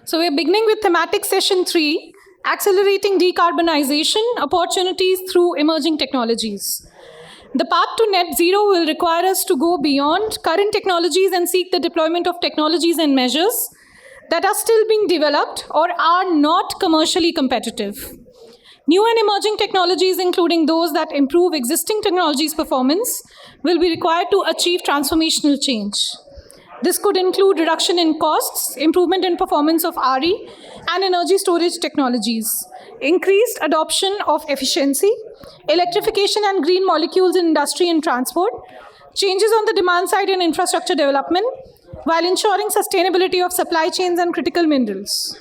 So we're beginning with thematic session 3, accelerating decarbonization opportunities through emerging technologies. The path to net zero will require us to go beyond current technologies and seek the deployment of technologies and measures that are still being developed or are not commercially competitive. New and emerging technologies, including those that improve existing technologies' performance, will be required to achieve transformational change. This could include reduction in costs, improvement in performance of RE and energy storage technologies, increased adoption of efficiency, electrification and green molecules in industry and transport, changes on the demand side in infrastructure development, while ensuring sustainability of supply chains and critical minerals.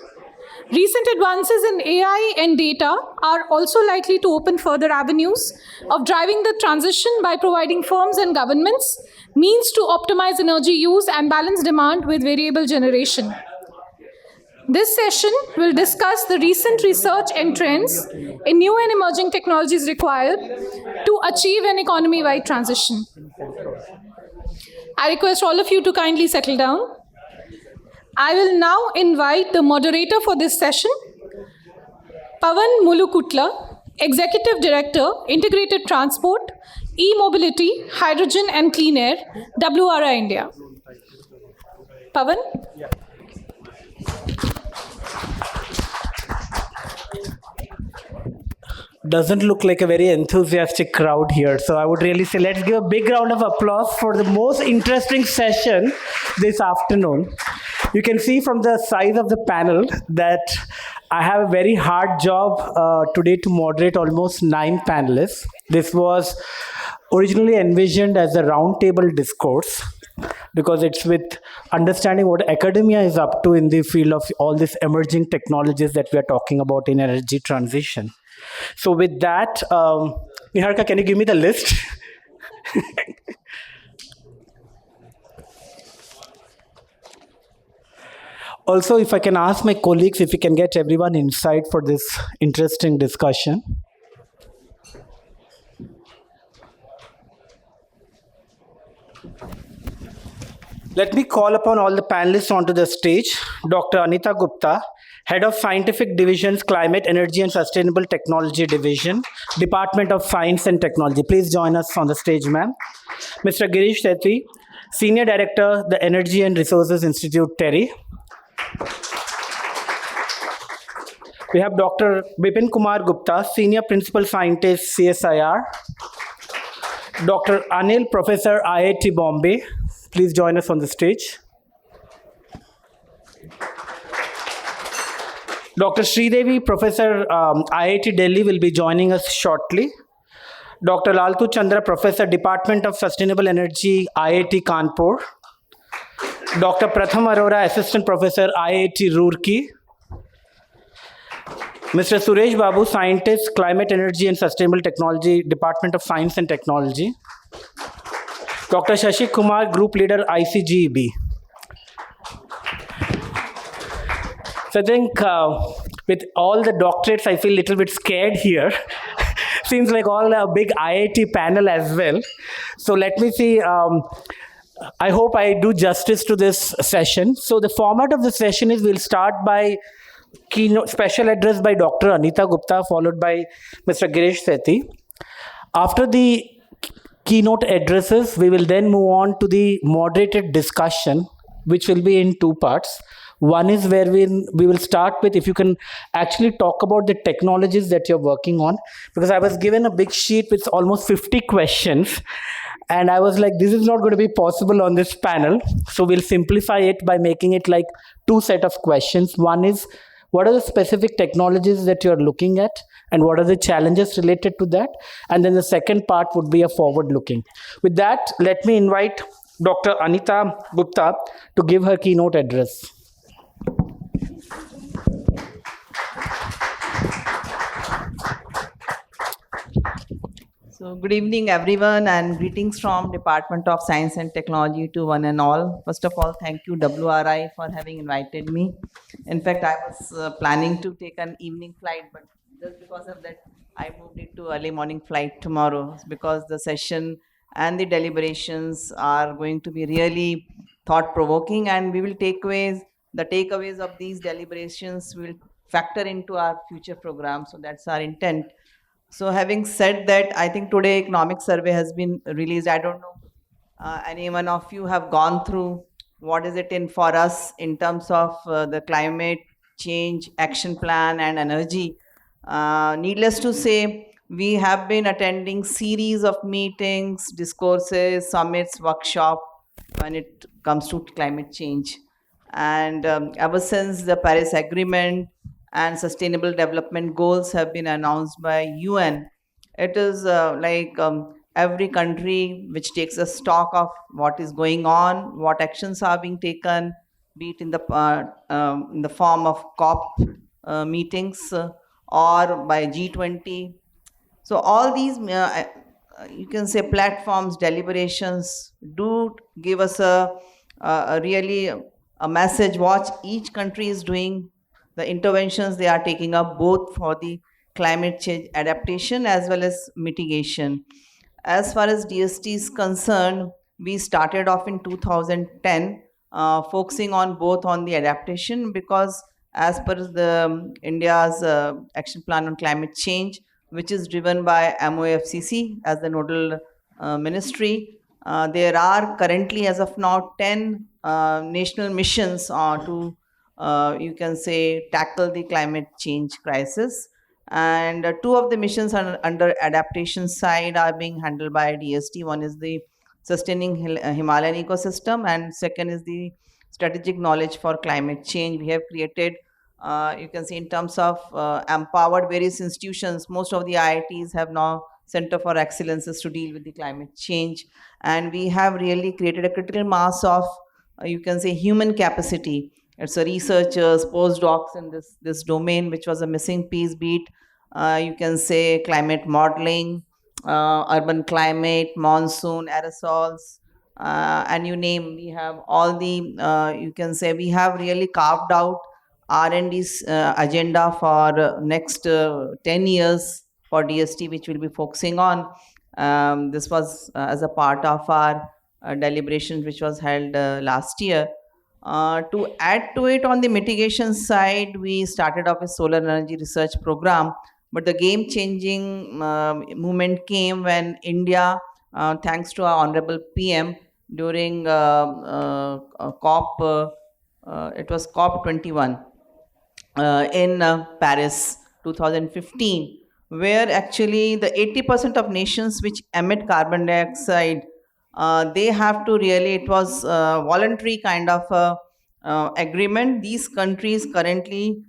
Recent advances in AI and data are also likely to open further avenues of driving the transition by providing firms and governments means to optimize energy use and balance demand with variable generation. This session will discuss the recent research and trends in new and emerging technologies required to achieve an economy-wide transition. I request all of you to kindly settle down. I will now invite the moderator for this session, Pavan Mulukutla, Executive Director, Integrated Transport, E-Mobility, Hydrogen and Clean Air, WRI-India. Pavan? Yeah. Doesn't look like a very enthusiastic crowd here. So I would really say let's give a big round of applause for the most interesting session this afternoon. You can see from the size of the panel that I have a very hard job today to moderate almost 9 panelists. This was originally envisioned as a roundtable discourse because it's with understanding what academia is up to in the field of all these emerging technologies that we are talking about in energy transition. So with that, Niharika, can you give me the list? Also, if I can ask my colleagues if we can get everyone inside for this interesting discussion. Let me call upon all the panelists onto the stage. Dr. Anita Gupta, Head of Scientific Division's Climate, Energy and Sustainable Technology Division, Department of Science and Technology. Please join us on the stage, ma'am. Mr. Girish Sethi, Senior Director, the Energy and Resources Institute, TERI. We have Dr. Bipin Kumar Gupta, Senior Principal Scientist, CSIR. Dr. Anil, Professor, IIT Bombay. Please join us on the stage. Dr. Sridevi, Professor, IIT Delhi, will be joining us shortly. Dr. Laltu Chandra, Professor, Department of Sustainable Energy, IIT Kanpur. Dr. Pratham Arora, Assistant Professor, IIT Roorkee. Mr. Suresh Babu, Scientist, Climate, Energy and Sustainable Technology, Department of Science and Technology. Dr. Shashi Kumar, Group Leader, ICGEB. So I think with all the doctorates, I feel a little bit scared here. Seems like all a big IIT panel as well. So let me see. I hope I do justice to this session. So the format of the session is we'll start by keynote special address by Dr. Anita Gupta, followed by Mr. Girish Sethi. After the keynote addresses, we will then move on to the moderated discussion, which will be in 2 parts. One is where we will start with if you can actually talk about the technologies that you're working on, because I was given a big sheet with almost 50 questions and I was like, this is not going to be possible on this panel. So we'll simplify it by making it like 2 sets of questions. One is, what are the specific technologies that you're looking at and what are the challenges related to that? And then the second part would be a forward looking. With that, let me invite Dr. Anita Gupta to give her keynote address. So good evening, everyone, and greetings from Department of Science and Technology to one and all. First of all, thank you, WRI, for having invited me. In fact, I was planning to take an evening flight, but just because of that, I moved it to early morning flight tomorrow because the session and the deliberations are going to be really thought-provoking, and we will take away the takeaways of these deliberations will factor into our future program. So that's our intent. So having said that, I think today economic survey has been released. I don't know any one of you have gone through what is it in for us in terms of the climate change action plan and energy. Needless to say, we have been attending series of meetings, discourses, summits, workshop when it comes to climate change. And ever since the Paris Agreement and Sustainable Development Goals have been announced by UN, it is every country which takes a stock of what is going on, what actions are being taken, be it in the form of COP meetings or by G20. So all these, you can say, platforms, deliberations do give us a really a message what each country is doing, the interventions they are taking up, both for the climate change adaptation as well as mitigation. As far as DST is concerned, we started off in 2010, focusing on both on the adaptation, because as per the India's action plan on climate change, which is driven by MOFCC as the nodal ministry, there are currently, as of now, 10 national missions to, you can say, tackle the climate change crisis. And two of the missions are under adaptation side are being handled by DST. One is the sustaining Himalayan ecosystem, and second is the strategic knowledge for climate change. We have created, you can see, in terms of empowered various institutions. Most of the IITs have now Center for Excellences to deal with the climate change, and we have really created a critical mass of, you can say, human capacity. It's a researchers, postdocs in this domain, which was a missing piece. Be it, you can say, climate modeling, urban climate, monsoon, aerosols, and you name. We have all the, you can say, we have really carved out R&D's agenda for next 10 years for DST, which we'll be focusing on. This was as a part of our deliberations, which was held last year. To add to it, on the mitigation side, we started off a solar energy research program, but the game-changing movement came when India, thanks to our honorable PM, during COP, it was COP 21 in Paris 2015, where actually the 80% of nations which emit carbon dioxide, they have to really, it was voluntary kind of agreement. These countries currently,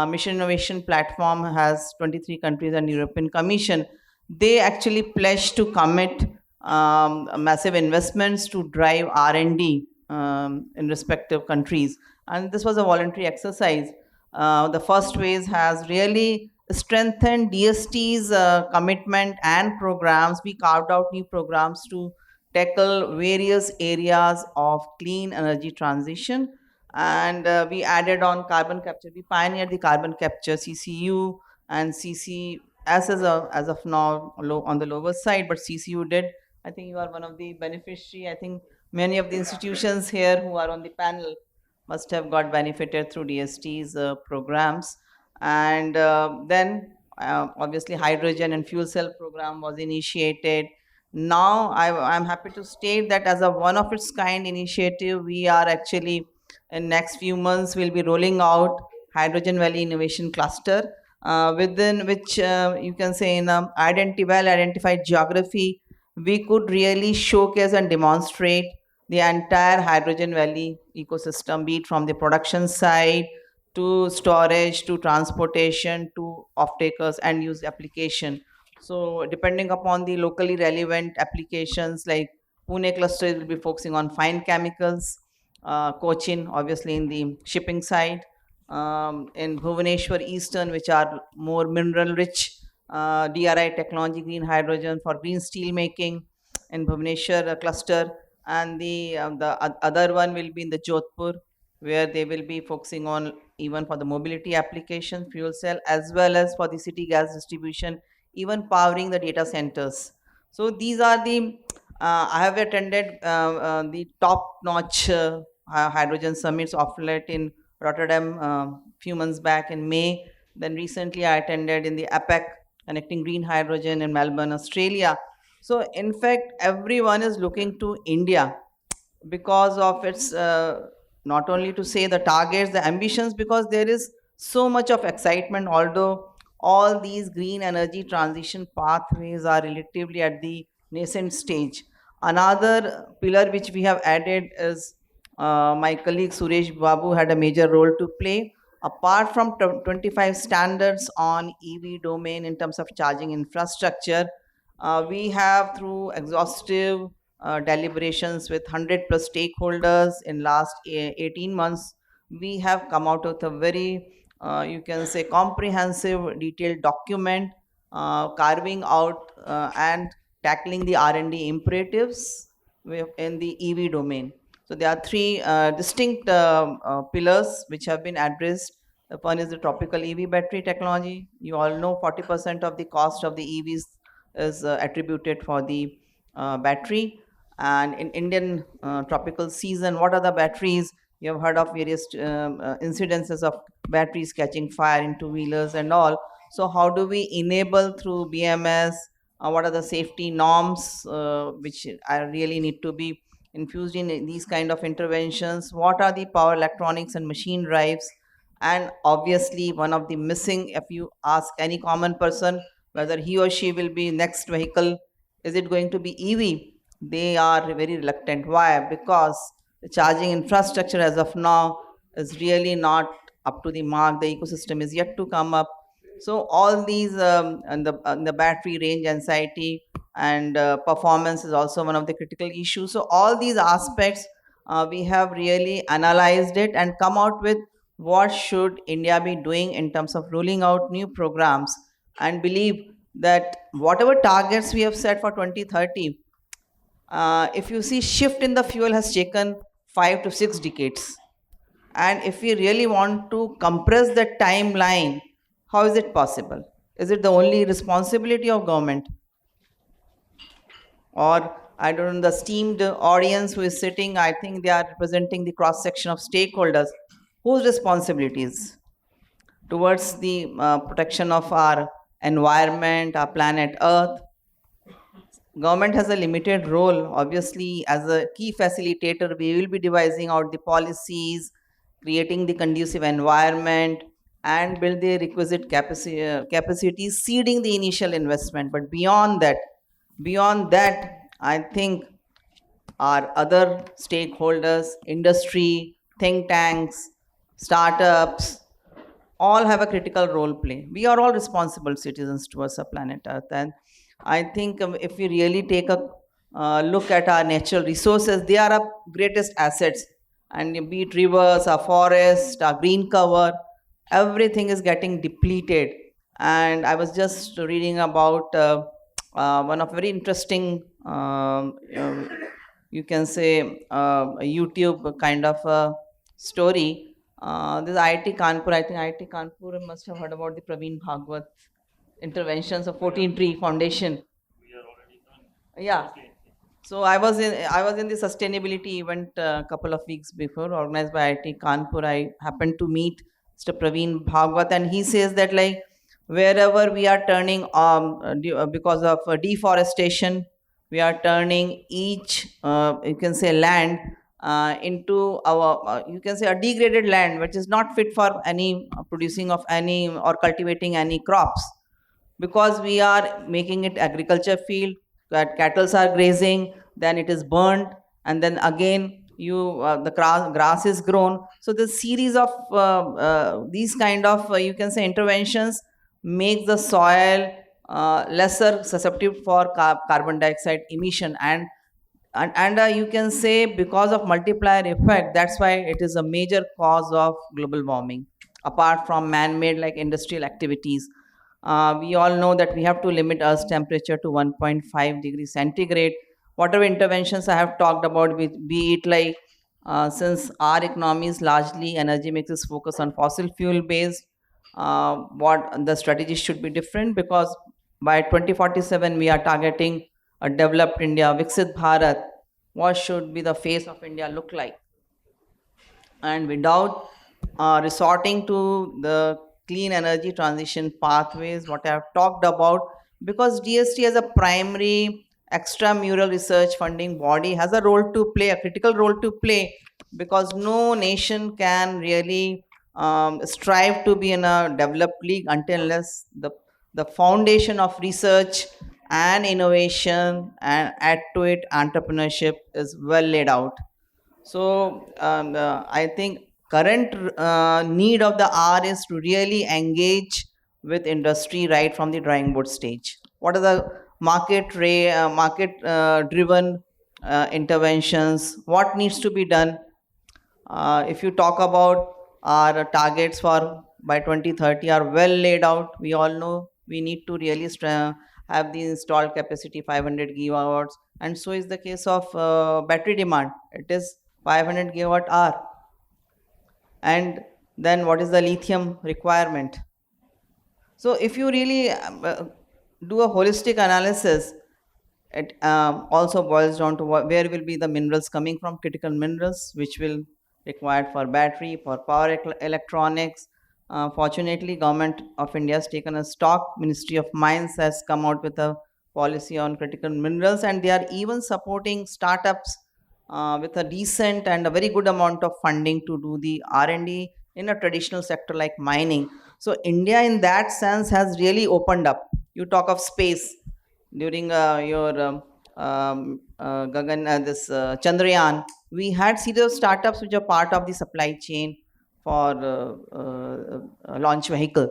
Mission Innovation Platform has 23 countries and European Commission. They actually pledged to commit massive investments to drive R&D in respective countries. And this was a voluntary exercise. The first phase has really strengthened DST's commitment and programs. We carved out new programs to tackle various areas of clean energy transition. And we added on carbon capture. We pioneered the carbon capture CCU and CCS as of now on the lower side, but CCU did. I think you are one of the beneficiary. I think many of the institutions here who are on the panel must have got benefited through DST's programs. And then obviously hydrogen and fuel cell program was initiated. Now I'm happy to state that as a one of its kind initiative, we are actually in next few months we'll be rolling out Hydrogen Valley Innovation Cluster, within which you can say in a well identified geography, we could really showcase and demonstrate the entire Hydrogen Valley ecosystem, be it from the production side to storage to transportation to off-takers and use application. So depending upon the locally relevant applications, like Pune cluster will be focusing on fine chemicals, Cochin obviously in the shipping side, in Bhubaneswar Eastern, which are more mineral rich, DRI technology, green hydrogen for green steel making in Bhubaneswar cluster, and the other one will be in the Jodhpur, where they will be focusing on even for the mobility application, fuel cell, as well as for the city gas distribution, even powering the data centers. So these are the, I have attended the top-notch hydrogen summits offered in Rotterdam few months back in May. Then recently I attended in the APEC, Connecting Green Hydrogen in Melbourne, Australia. So in fact, everyone is looking to India because of its not only to say the targets, the ambitions, because there is so much of excitement, although all these green energy transition pathways are relatively at the nascent stage. Another pillar which we have added is my colleague Suresh Babu had a major role to play. Apart from 25 standards on EV domain in terms of charging infrastructure, we have through exhaustive deliberations with 100 plus stakeholders in last 18 months, we have come out with a very, you can say, comprehensive, detailed document carving out and tackling the R&D imperatives in the EV domain. So there are three distinct pillars which have been addressed. The one is the tropical EV battery technology. You all know 40% of the cost of the EVs is attributed for the battery. And in Indian tropical season, what are the batteries? You have heard of various incidences of batteries catching fire in two-wheelers and all. So how do we enable through BMS? What are the safety norms which are really need to be infused in these kind of interventions? What are the power electronics and machine drives? And obviously, one of the missing, if you ask any common person whether he or she will be next vehicle, is it going to be EV? They are very reluctant. Why? Because the charging infrastructure as of now is really not up to the mark. The ecosystem is yet to come up. So all these and the battery range anxiety and performance is also one of the critical issues. So all these aspects we have really analyzed it and come out with what should India be doing in terms of rolling out new programs, and believe that whatever targets we have set for 2030, if you see, shift in the fuel has taken 5 to 6 decades. And if we really want to compress the timeline, how is it possible? Is it the only responsibility of government? Or I don't know, the esteemed audience who is sitting, I think they are representing the cross section of stakeholders. Whose responsibilities towards the protection of our environment, our planet Earth? Government has a limited role. Obviously, as a key facilitator, we will be devising out the policies, creating the conducive environment, and build the requisite capacities, seeding the initial investment. But beyond that, I think our other stakeholders, industry, think tanks, startups, all have a critical role play. We are all responsible citizens towards our planet Earth. And I think if we really take a look at our natural resources, they are our greatest assets. And be it rivers, our forest, our green cover, everything is getting depleted. And I was just reading about one of very interesting, you can say, a YouTube kind of a story. This IIT Kanpur, I think IIT Kanpur must have heard about the Praveen Bhagwat interventions of 14 Tree Foundation. Yeah. So I was in the sustainability event a couple of weeks before, organized by IIT Kanpur. I happened to meet Mr. Praveen Bhagwat, and he says that like wherever we are turning because of deforestation, we are turning each you can say land into our you can say a degraded land which is not fit for any producing of any or cultivating any crops, because we are making it agriculture field, that cattle are grazing, then it is burned, and then again the grass is grown. So the series of these kind of you can say interventions make the soil lesser susceptible for carbon dioxide emission, and you can say because of multiplier effect, that's why it is a major cause of global warming apart from man-made like industrial activities. We all know that we have to limit Earth's temperature to 1.5 degrees centigrade. Whatever interventions I have talked about, be it like since our economy is largely energy mix is focused on fossil fuel based, what the strategy should be different, because by 2047 we are targeting a developed India, Viksit Bharat. What should be the face of India look like? And without resorting to the clean energy transition pathways, what I have talked about, because DST as a primary extramural research funding body has a role to play, a critical role to play, because no nation can really strive to be in a developed league until unless the foundation of research and innovation and add to it entrepreneurship is well laid out. So I think current need of the hour is to really engage with industry right from the drawing board stage. What are the market driven interventions? What needs to be done? If you talk about our targets for by 2030 are well laid out. We all know we need to really have the installed capacity 500 gigawatts, and so is the case of battery demand. It is 500 gigawatt hour. And then what is the lithium requirement? So if you really do a holistic analysis, it also boils down to where will be the minerals coming from, critical minerals, which will required for battery, for power electronics. Fortunately, Government of India has taken a stock. Ministry of Mines has come out with a policy on critical minerals, and they are even supporting startups with a decent and a very good amount of funding to do the R&D in a traditional sector like mining. So India in that sense has really opened up. You talk of space during your this Chandrayaan, we had series of startups which are part of the supply chain for launch vehicle.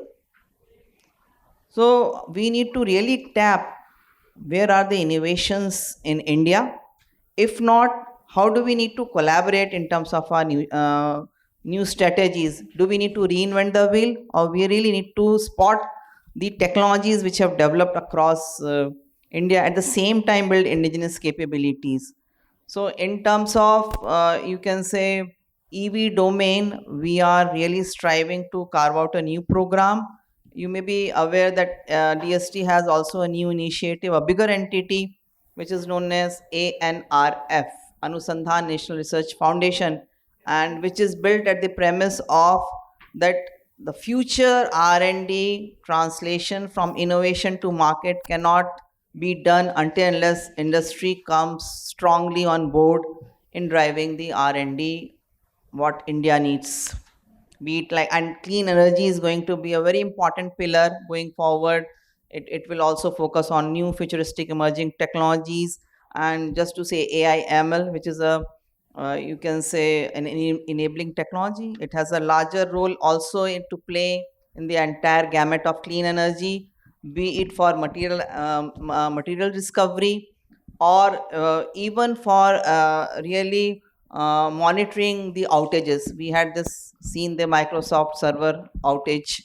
So we need to really tap where are the innovations in India. If not, how do we need to collaborate in terms of our new strategies? Do we need to reinvent the wheel, or we really need to spot the technologies which have developed across India, at the same time build indigenous capabilities? So in terms of you can say EV domain, we are really striving to carve out a new program. You may be aware that DST has also a new initiative, a bigger entity, which is known as ANRF, Anusandhan National Research Foundation, and which is built at the premise of that the future R&D translation from innovation to market cannot be done until unless industry comes strongly on board in driving the R&D what India needs. Be it like, and clean energy is going to be a very important pillar going forward. It will also focus on new futuristic emerging technologies, and just to say AI ML, which is a you can say an enabling technology. It has a larger role also to play in the entire gamut of clean energy, be it for material discovery, or even for really monitoring the outages. We had this seen the Microsoft server outage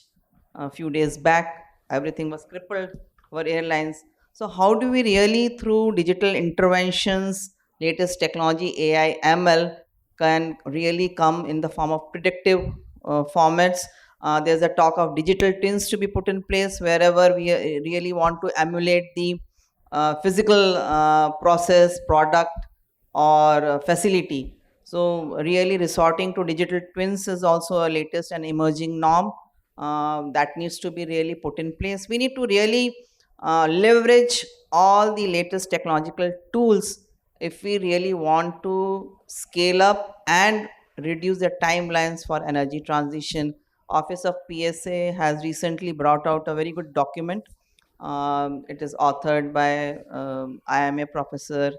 a few days back. Everything was crippled for airlines. So how do we really, through digital interventions, latest technology, AI, ML, can really come in the form of predictive formats? There's a talk of digital twins to be put in place wherever we really want to emulate the physical process, product, or facility. So really resorting to digital twins is also a latest and emerging norm that needs to be really put in place. We need to really leverage all the latest technological tools if we really want to scale up and reduce the timelines for energy transition. Office of PSA has recently brought out a very good document. It is authored by IMA professor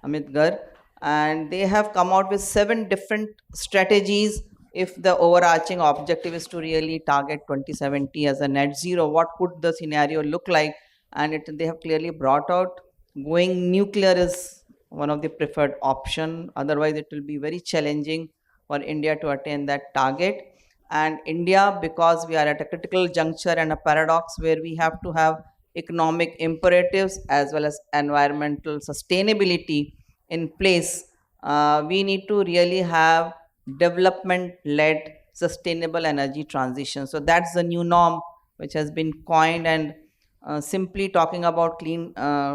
Amit Gar, and they have come out with 7 different strategies. If the overarching objective is to really target 2070 as a net zero, what could the scenario look like? And they have clearly brought out going nuclear is one of the preferred option. Otherwise, it will be very challenging for India to attain that target. And India, because we are at a critical juncture and a paradox where we have to have economic imperatives as well as environmental sustainability in place, we need to really have development led sustainable energy transition. So that's the new norm which has been coined. And simply talking about clean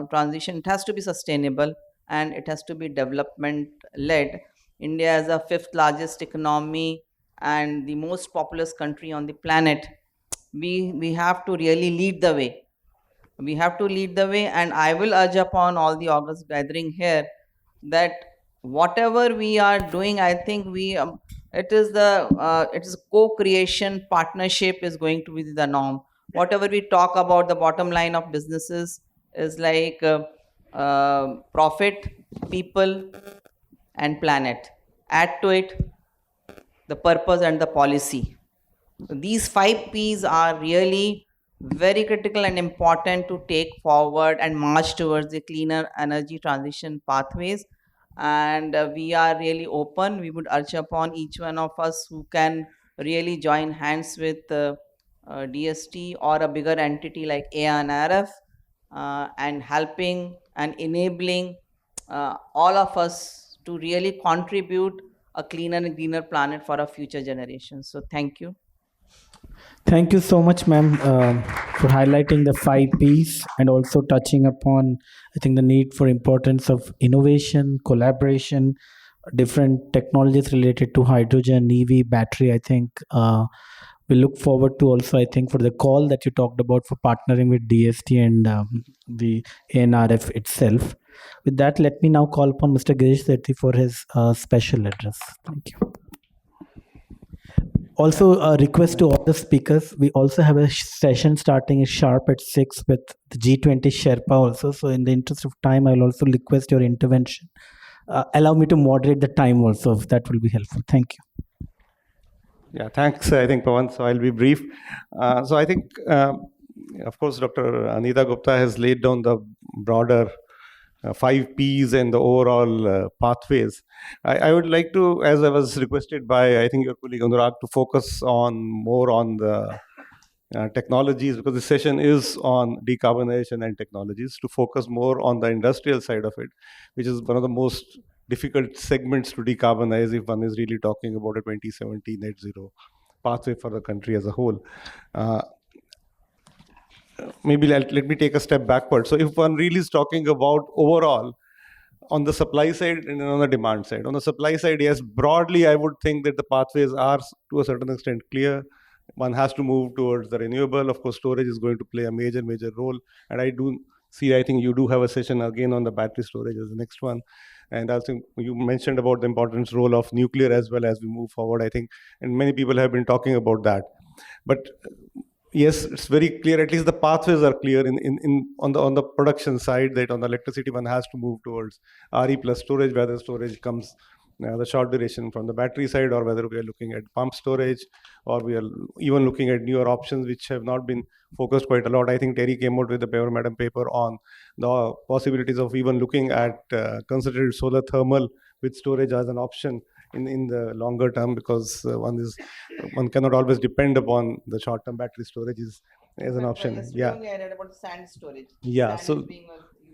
transition, it has to be sustainable and it has to be development led. India is the 5th largest economy and the most populous country on the planet, we have to really lead the way. We have to lead the way, and I will urge upon all the August gathering here that whatever we are doing, I think it is co-creation, partnership is going to be the norm. Whatever we talk about, the bottom line of businesses is like profit, people, and planet. Add to it the purpose and the policy. These 5 P's are really very critical and important to take forward and march towards the cleaner energy transition pathways. And we are really open. We would urge upon each one of us who can really join hands with DST or a bigger entity like ANRF, and helping and enabling all of us to really contribute a cleaner and greener planet for our future generations. So thank you. Thank you so much, ma'am, for highlighting the 5 Ps and also touching upon, I think, the need for importance of innovation, collaboration, different technologies related to hydrogen, EV, battery. I think we look forward to also, I think, for the call that you talked about for partnering with DST and the ANRF itself. With that, let me now call upon Mr. Girish Sethi for his special address. Thank you. Also, a request to all the speakers. We also have a session starting sharp at 6 with the G20 Sherpa also. So in the interest of time, I'll also request your intervention. Allow me to moderate the time also, if that will be helpful. Thank you. Yeah, thanks, I think, Pawan. So I'll be brief. So I think, of course, Dr. Anita Gupta has laid down the broader 5 Ps and the overall pathways. I would like to, as I was requested by, I think, your colleague Anurag, to focus more on the technologies, because this session is on decarbonization and technologies, to focus more on the industrial side of it, which is one of the most difficult segments to decarbonize if one is really talking about a 2070 net zero pathway for the country as a whole. Maybe let me take a step backward. So if one really is talking about overall on the supply side and on the demand side. On the supply side, yes, broadly, I would think that the pathways are to a certain extent clear. One has to move towards the renewable. Of course, storage is going to play a major role. And I do see, I think you do have a session again on the battery storage as the next one. And I think you mentioned about the important role of nuclear as well as we move forward, I think. And many people have been talking about that. But yes, it's very clear, at least the pathways are clear on the production side, that on the electricity one has to move towards RE plus storage, whether storage comes the short duration from the battery side, or whether we are looking at pump storage, or we are even looking at newer options which have not been focused quite a lot. I think Terry came out with the Madam paper on the possibilities of even looking at considered solar thermal with storage as an option in the longer term, because one cannot always depend upon the short-term battery storage as an option. Yeah. I read about sand storage. Yeah. So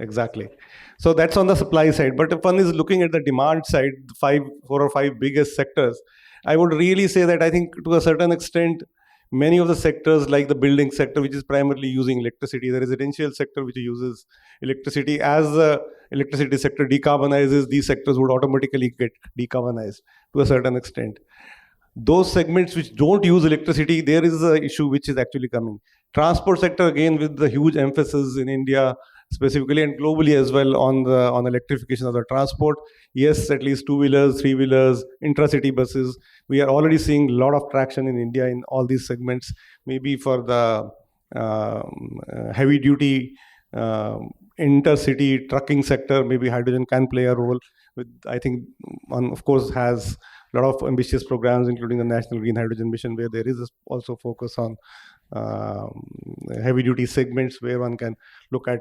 exactly. So that's on the supply side. But if one is looking at the demand side, 4 or 5 biggest sectors, I would really say that I think to a certain extent, many of the sectors like the building sector, which is primarily using electricity, the residential sector, which uses electricity, as the electricity sector decarbonizes, these sectors would automatically get decarbonized to a certain extent. Those segments which don't use electricity, there is an issue which is actually coming. Transport sector, again, with the huge emphasis in India specifically and globally as well on electrification of the transport. Yes, at least 2-wheelers, 3-wheelers, intra-city buses. We are already seeing a lot of traction in India in all these segments. Maybe for the heavy-duty intercity trucking sector, maybe hydrogen can play a role. I think one, of course, has a lot of ambitious programs, including the National Green Hydrogen Mission, where there is also focus on heavy-duty segments where one can look at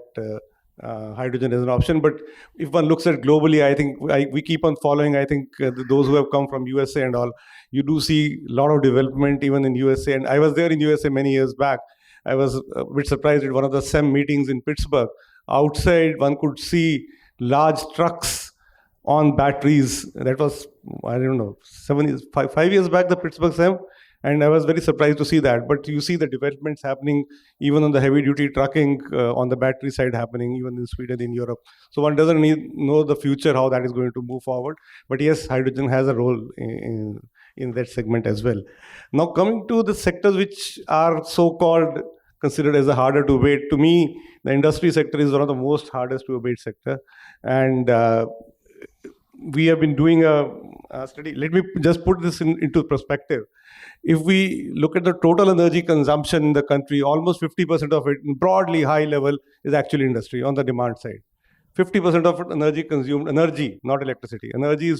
hydrogen as an option. But if one looks at globally, I think we keep on following, I think those who have come from USA and all, you do see a lot of development even in USA. And I was there in USA many years back. I was a bit surprised at one of the SEM meetings in Pittsburgh. Outside, one could see large trucks on batteries. That was, I don't know, 5 years back, the Pittsburgh SEM. And I was very surprised to see that. But you see the developments happening even on the heavy duty trucking, on the battery side happening, even in Sweden, in Europe. So one doesn't know the future, how that is going to move forward. But yes, hydrogen has a role in that segment as well. Now coming to the sectors which are so-called considered as a harder to abate, to me, the industry sector is one of the most hardest to abate sector. And we have been doing a study. Let me just put this into perspective. If we look at the total energy consumption in the country, almost 50% of it, broadly high level, is actually industry on the demand side. 50% of energy consumed, energy, not electricity, energy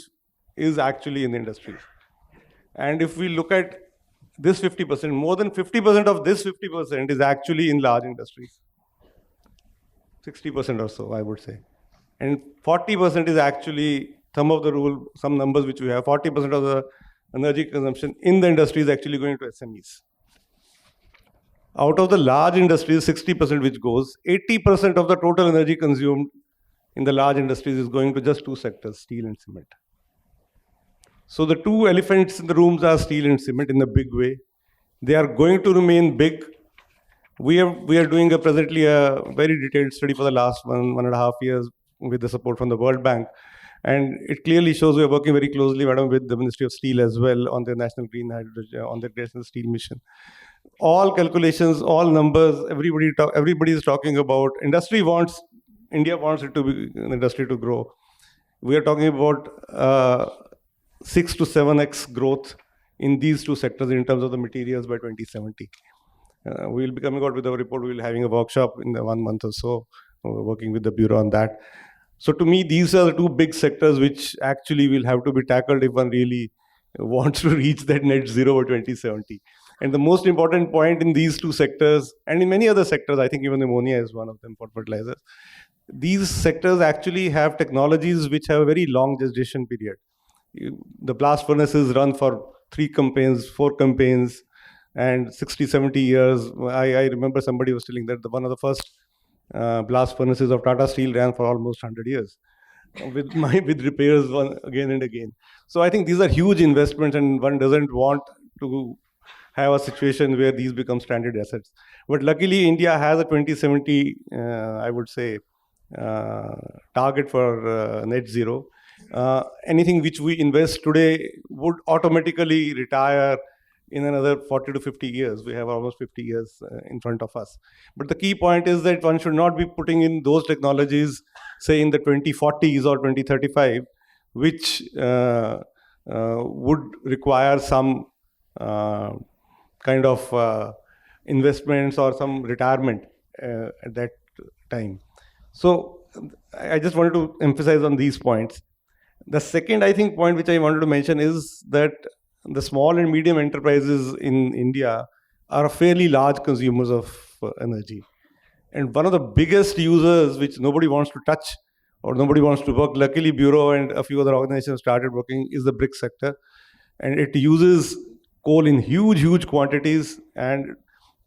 is actually in the industry. And if we look at this 50%, more than 50% of this 50% is actually in large industries. 60% or so, I would say. And 40% is actually some numbers which we have, 40% of the energy consumption in the industry is actually going to SMEs. Out of the large industries, 60% which goes, 80% of the total energy consumed in the large industries is going to just two sectors, steel and cement. So the two elephants in the rooms are steel and cement in a big way. They are going to remain big. We are doing presently a very detailed study for the last 1.5 years with the support from the World Bank. And it clearly shows we are working very closely, madam, with the Ministry of Steel as well on the National Green Hydrogen, on the National Steel Mission. All calculations, all numbers, everybody is talking about India wants it to be an industry to grow. We are talking about 6 to 7x growth in these two sectors in terms of the materials by 2070. We will be coming out with our report. We will be having a workshop in 1 month or so, working with the Bureau on that. So to me, these are the two big sectors which actually will have to be tackled if one really wants to reach that net zero by 2070. And the most important point in these two sectors, and in many other sectors, I think even ammonia is one of them for fertilizers, these sectors actually have technologies which have a very long gestation period. The blast furnaces run for 3 campaigns, 4 campaigns, and 60, 70 years. I remember somebody was telling that one of the first blast furnaces of Tata Steel ran for almost 100 years with repairs again and again. So I think these are huge investments, and one doesn't want to have a situation where these become stranded assets. But luckily, India has a 2070, I would say, target for net zero. Anything which we invest today would automatically retire in another 40 to 50 years. We have almost 50 years in front of us. But the key point is that one should not be putting in those technologies, say in the 2040s or 2035, which would require some kind of investments or some retirement at that time. So I just wanted to emphasize on these points. The second, I think, point which I wanted to mention is that the small and medium enterprises in India are fairly large consumers of energy. And one of the biggest users which nobody wants to touch or nobody wants to work, luckily Bureau and a few other organizations started working, is the brick sector. And it uses coal in huge, huge quantities. And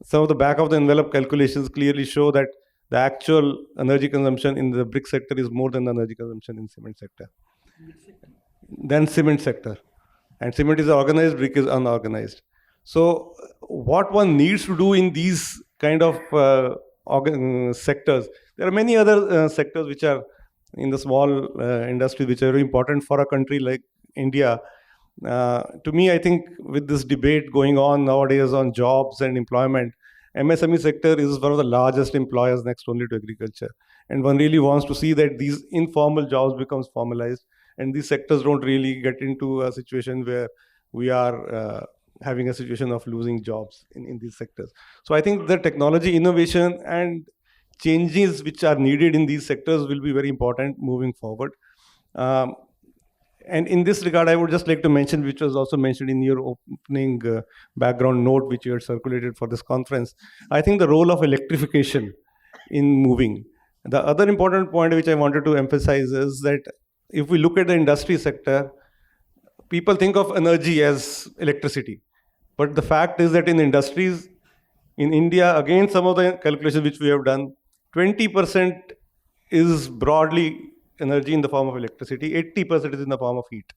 some of the back of the envelope calculations clearly show that the actual energy consumption in the brick sector is more than the energy consumption in cement sector. Then cement sector. And cement is organized, brick is unorganized. So what one needs to do in these kind of sectors, there are many other sectors which are in the small industry which are very important for a country like India. To me, I think with this debate going on nowadays on jobs and employment, MSME sector is one of the largest employers next only to agriculture. And one really wants to see that these informal jobs becomes formalized and these sectors don't really get into a situation where we are having a situation of losing jobs in these sectors. So I think the technology innovation and changes which are needed in these sectors will be very important moving forward. And in this regard, I would just like to mention, which was also mentioned in your opening background note, which you had circulated for this conference, I think the role of electrification in moving. The other important point which I wanted to emphasize is that if we look at the industry sector, people think of energy as electricity. But the fact is that in industries, in India, again, some of the calculations which we have done, 20% is broadly energy in the form of electricity, 80% is in the form of heat.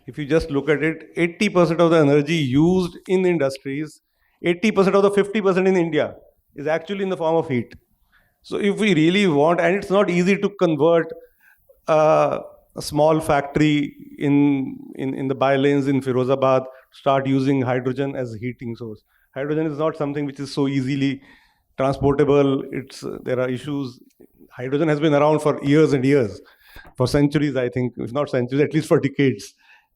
If you just look at it, 80% of the energy used in industries, 80% of the 50% in India is actually in the form of heat. So if we really want, and it's not easy to convert a small factory in the bi-lanes in Firozabad, start using hydrogen as a heating source. Hydrogen is not something which is so easily transportable. There are issues. Hydrogen has been around for years and years, for centuries, I think, if not centuries, at least for decades.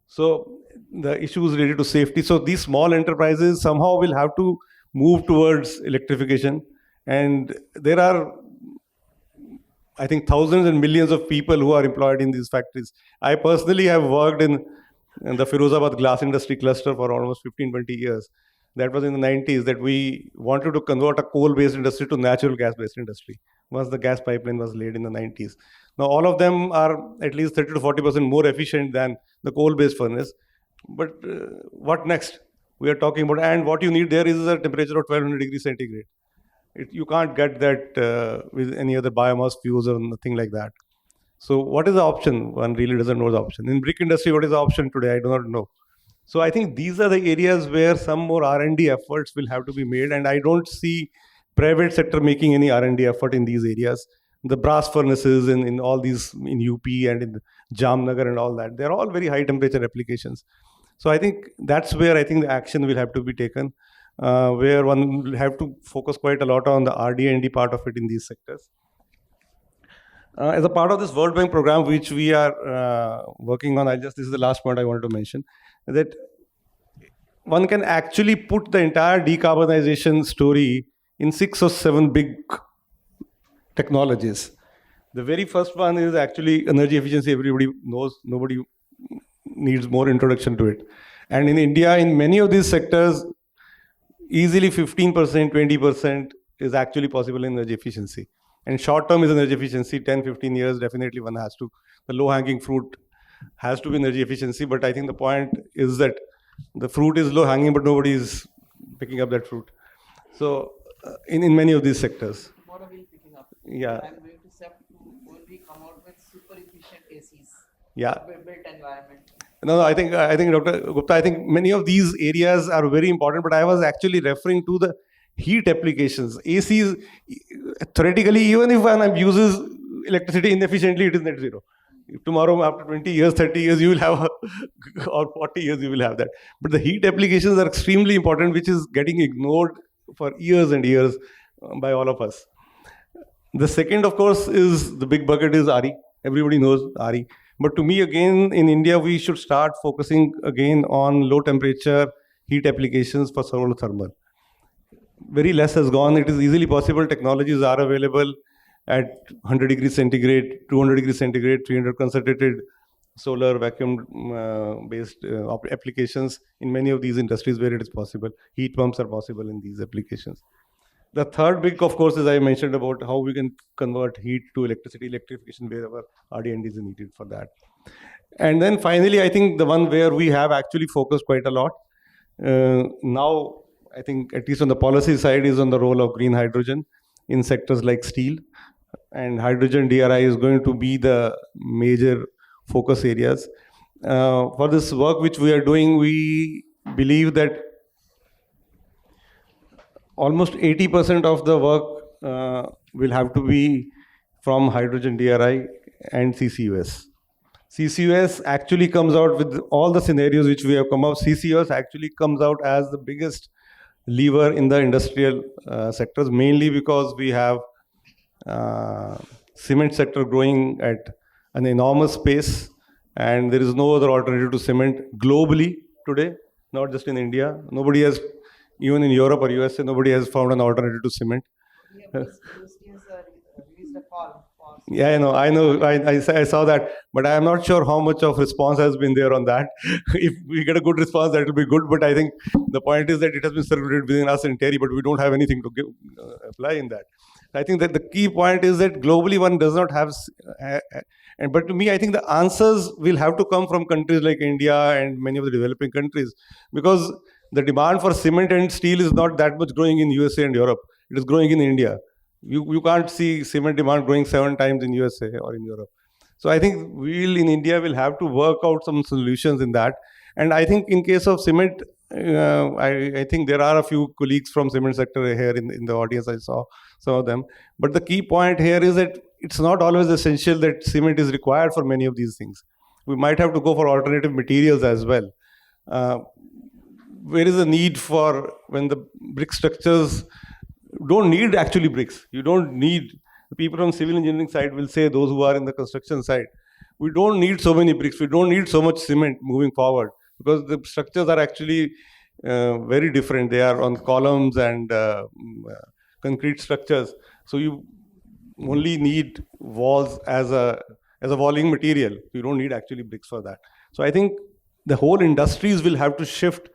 So the issues related to safety. So these small enterprises somehow will have to move towards electrification. And there are, I think, thousands and millions of people who are employed in these factories. I personally have worked in the Firozabad glass industry cluster for almost 15, 20 years. That was in the 90s that we wanted to convert a coal-based industry to natural gas-based industry once the gas pipeline was laid in the 90s. Now, all of them are at least 30 to 40% more efficient than the coal-based furnace. But what next? We are talking about, and what you need there is a temperature of 1200 degrees centigrade. You can't get that with any other biomass fuels or nothing like that. So what is the option? One really doesn't know the option. In brick industry, what is the option today? I do not know. So I think these are the areas where some more R&D efforts will have to be made, and I don't see private sector making any R&D effort in these areas. The brass furnaces in all these, in UP and in Jamnagar and all that, they're all very high temperature applications. So I think that's where I think the action will have to be taken, where one will have to focus quite a lot on the RD&D part of it in these sectors. As a part of this World Bank program, which we are working on, this is the last point I wanted to mention, that one can actually put the entire decarbonization story in 6 or 7 big technologies. The very first one is actually energy efficiency. Everybody knows, nobody needs more introduction to it. And in India, in many of these sectors, easily 15%, 20% is actually possible in energy efficiency. And short term is energy efficiency, 10, 15 years, definitely one has to. The low hanging fruit has to be energy efficiency. But I think the point is that the fruit is low hanging, but nobody is picking up that fruit. So in many of these sectors. What are we picking up? Yeah. I'm going to step to when we come out with super efficient ACs. Yeah. Built environment. No, I think Dr. Gupta, I think many of these areas are very important, but I was actually referring to the heat applications. ACs, theoretically, even if one uses electricity inefficiently, it is net zero. If tomorrow, after 20 years, 30 years, you will have, or 40 years, you will have that. But the heat applications are extremely important, which is getting ignored for years and years by all of us. The second, of course, is the big bucket is RE. Everybody knows RE. But to me, again, in India, we should start focusing again on low temperature heat applications for solar thermal. Very less has gone. It is easily possible. Technologies are available at 100 degrees centigrade, 200 degrees centigrade, 300 concentrated solar vacuum based applications in many of these industries where it is possible. Heat pumps are possible in these applications. The third big, of course, as I mentioned about how we can convert heat to electricity, electrification wherever RD&D is needed for that. And then finally, I think the one where we have actually focused quite a lot now, I think at least on the policy side, is on the role of green hydrogen in sectors like steel. And hydrogen DRI is going to be the major focus areas. For this work which we are doing, we believe that almost 80% of the work will have to be from hydrogen DRI and CCUS. CCUS actually comes out with all the scenarios which we have come up. CCUS actually comes out as the biggest lever in the industrial sectors, mainly because we have cement sector growing at an enormous pace, and there is no other alternative to cement globally today, not just in India. Nobody has, even in Europe or USA, nobody has found an alternative to cement. Yeah, I know. I saw that, but I am not sure how much of response has been there on that. If we get a good response, that will be good. But I think the point is that it has been circulated within us in Terry, but we don't have anything to apply in that. I think that the key point is that globally one does not have, but to me, I think the answers will have to come from countries like India and many of the developing countries, because the demand for cement and steel is not that much growing in USA and Europe. It is growing in India. You can't see cement demand growing 7 times in USA or in Europe. So I think in India will have to work out some solutions in that. And I think in case of cement, I think there are a few colleagues from cement sector here in the audience. I saw some of them. But the key point here is that it's not always essential that cement is required for many of these things. We might have to go for alternative materials as well. Where is the need for when the brick structures don't need actually bricks? You don't need, the people from civil engineering side will say, those who are in the construction side, we don't need so many bricks, we don't need so much cement moving forward, because the structures are actually very different. They are on columns and concrete structures. So you only need walls as a walling material. You don't need actually bricks for that. So I think the whole industries will have to shift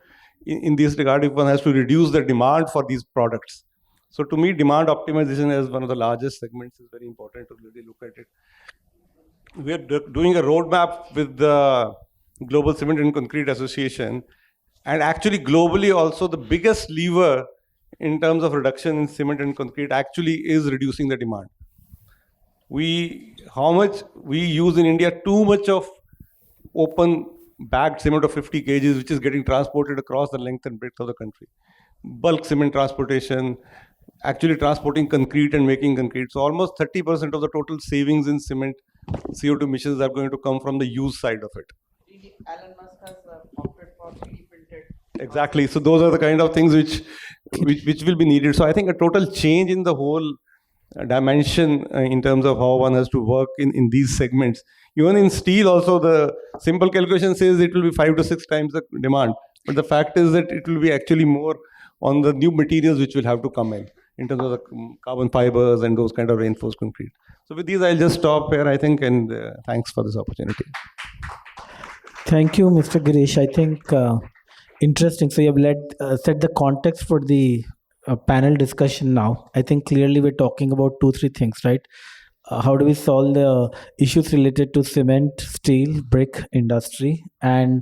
in this regard if one has to reduce the demand for these products. So to me, demand optimization as one of the largest segments is very important to really look at it. We are doing a roadmap with the Global Cement and Concrete Association, and actually globally also the biggest lever in terms of reduction in cement and concrete actually is reducing the demand. How much we use in India, too much of open bagged cement of 50 kgs, which is getting transported across the length and breadth of the country. Bulk cement transportation, actually transporting concrete and making concrete. So almost 30% of the total savings in cement CO2 emissions are going to come from the use side of it. Elon Musk has opted for 3D printed. Exactly. So those are the kind of things which will be needed. So I think a total change in the whole dimension in terms of how one has to work in these segments. Even in steel also, the simple calculation says it will be 5 to 6 times the demand. But the fact is that it will be actually more on the new materials which will have to come in terms of the carbon fibers and those kind of reinforced concrete. So with these, I'll just stop here, I think, and thanks for this opportunity. Thank you, Mr. Girish. I think interesting. So you have set the context for the panel discussion now. I think clearly we're talking about 2-3 things, right? How do we solve the issues related to cement, steel, brick industry, and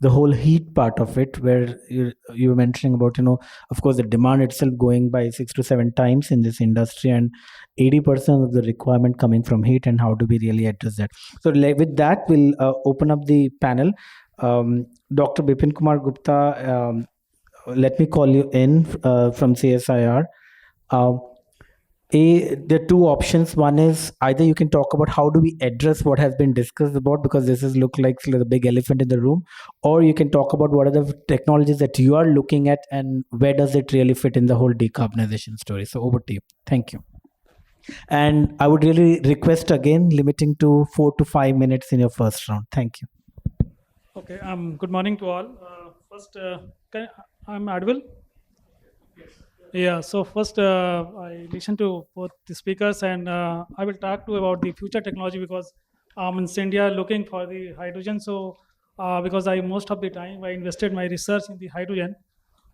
the whole heat part of it, where you were mentioning about, of course, the demand itself going by 6 to 7 times in this industry, and 80% of the requirement coming from heat, and how do we really address that? So with that, we'll open up the panel. Dr. Bipin Kumar Gupta, let me call you in from CSIR. There are 2 options. One is either you can talk about how do we address what has been discussed about, because this is look like the big elephant in the room, or you can talk about what are the technologies that you are looking at and where does it really fit in the whole decarbonization story. So over to you. Thank you. And I would really request again limiting to 4 to 5 minutes in your first round. Thank you. Okay. Good morning to all. First, I'm audible. Yeah, so first I listened to both the speakers, and I will talk to about the future technology, because in India looking for the hydrogen. So because most of the time I invested my research in the hydrogen,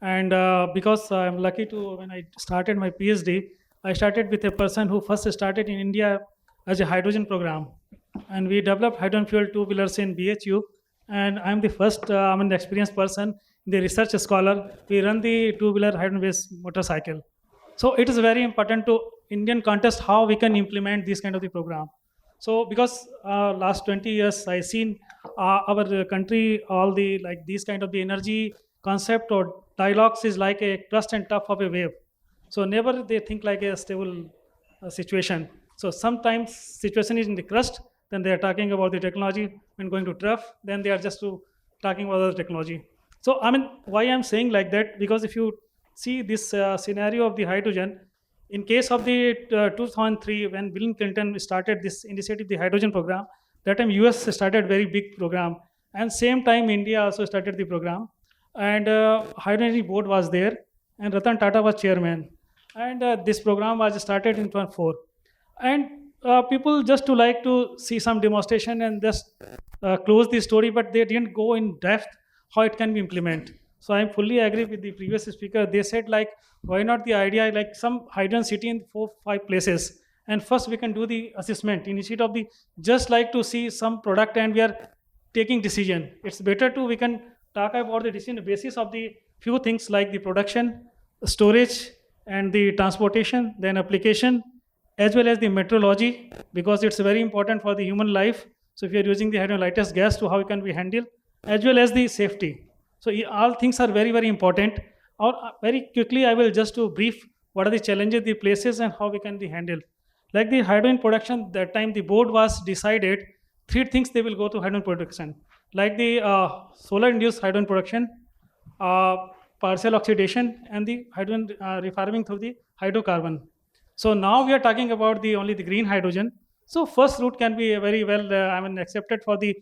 and because I'm lucky to, when I started my PhD, I started with a person who first started in India as a hydrogen program, and we developed hydrogen fuel two-wheelers in BHU, and I'm the first I'm an experienced person, the research scholar. We run the two-wheeler hydrogen-based motorcycle. So it is very important to Indian context how we can implement this kind of the program. So because last 20 years I seen our country, all the like these kind of the energy concept or dialogues is like a crust and top of a wave. So never they think like a stable situation. So sometimes situation is in the crust, then they are talking about the technology. When going to trough, then they are just talking about the technology. So I mean, why I'm saying like that? Because if you see this scenario of the hydrogen, in case of the 2003, when Bill Clinton started this initiative, the hydrogen program, that time US started very big program, and same time India also started the program, and hydrogen board was there, and Ratan Tata was chairman, and this program was started in 2004, and people just to like to see some demonstration and just close the story, but they didn't go in depth how it can be implemented. So I fully agree with the previous speaker. They said like, why not the idea like some hydrogen city in 4-5 places, and first we can do the assessment instead of the just like to see some product and we are taking decision. It's better to we can talk about the decision basis of the few things like the production, storage, and the transportation, then application, as well as the meteorology, because it's very important for the human life. So if you're using the hydrogen lightest gas, to how it can be handled, as well as the safety. So all things are very, very important. Or very quickly, I will just to brief what are the challenges, the places, and how we can be handled. Like the hydrogen production, that time the board was decided, three things they will go to hydrogen production. Like the solar-induced hydrogen production, uh, partial oxidation, and the hydrogen refarming through the hydrocarbon. So now we are talking about only the green hydrogen. So first route can be very well, accepted for the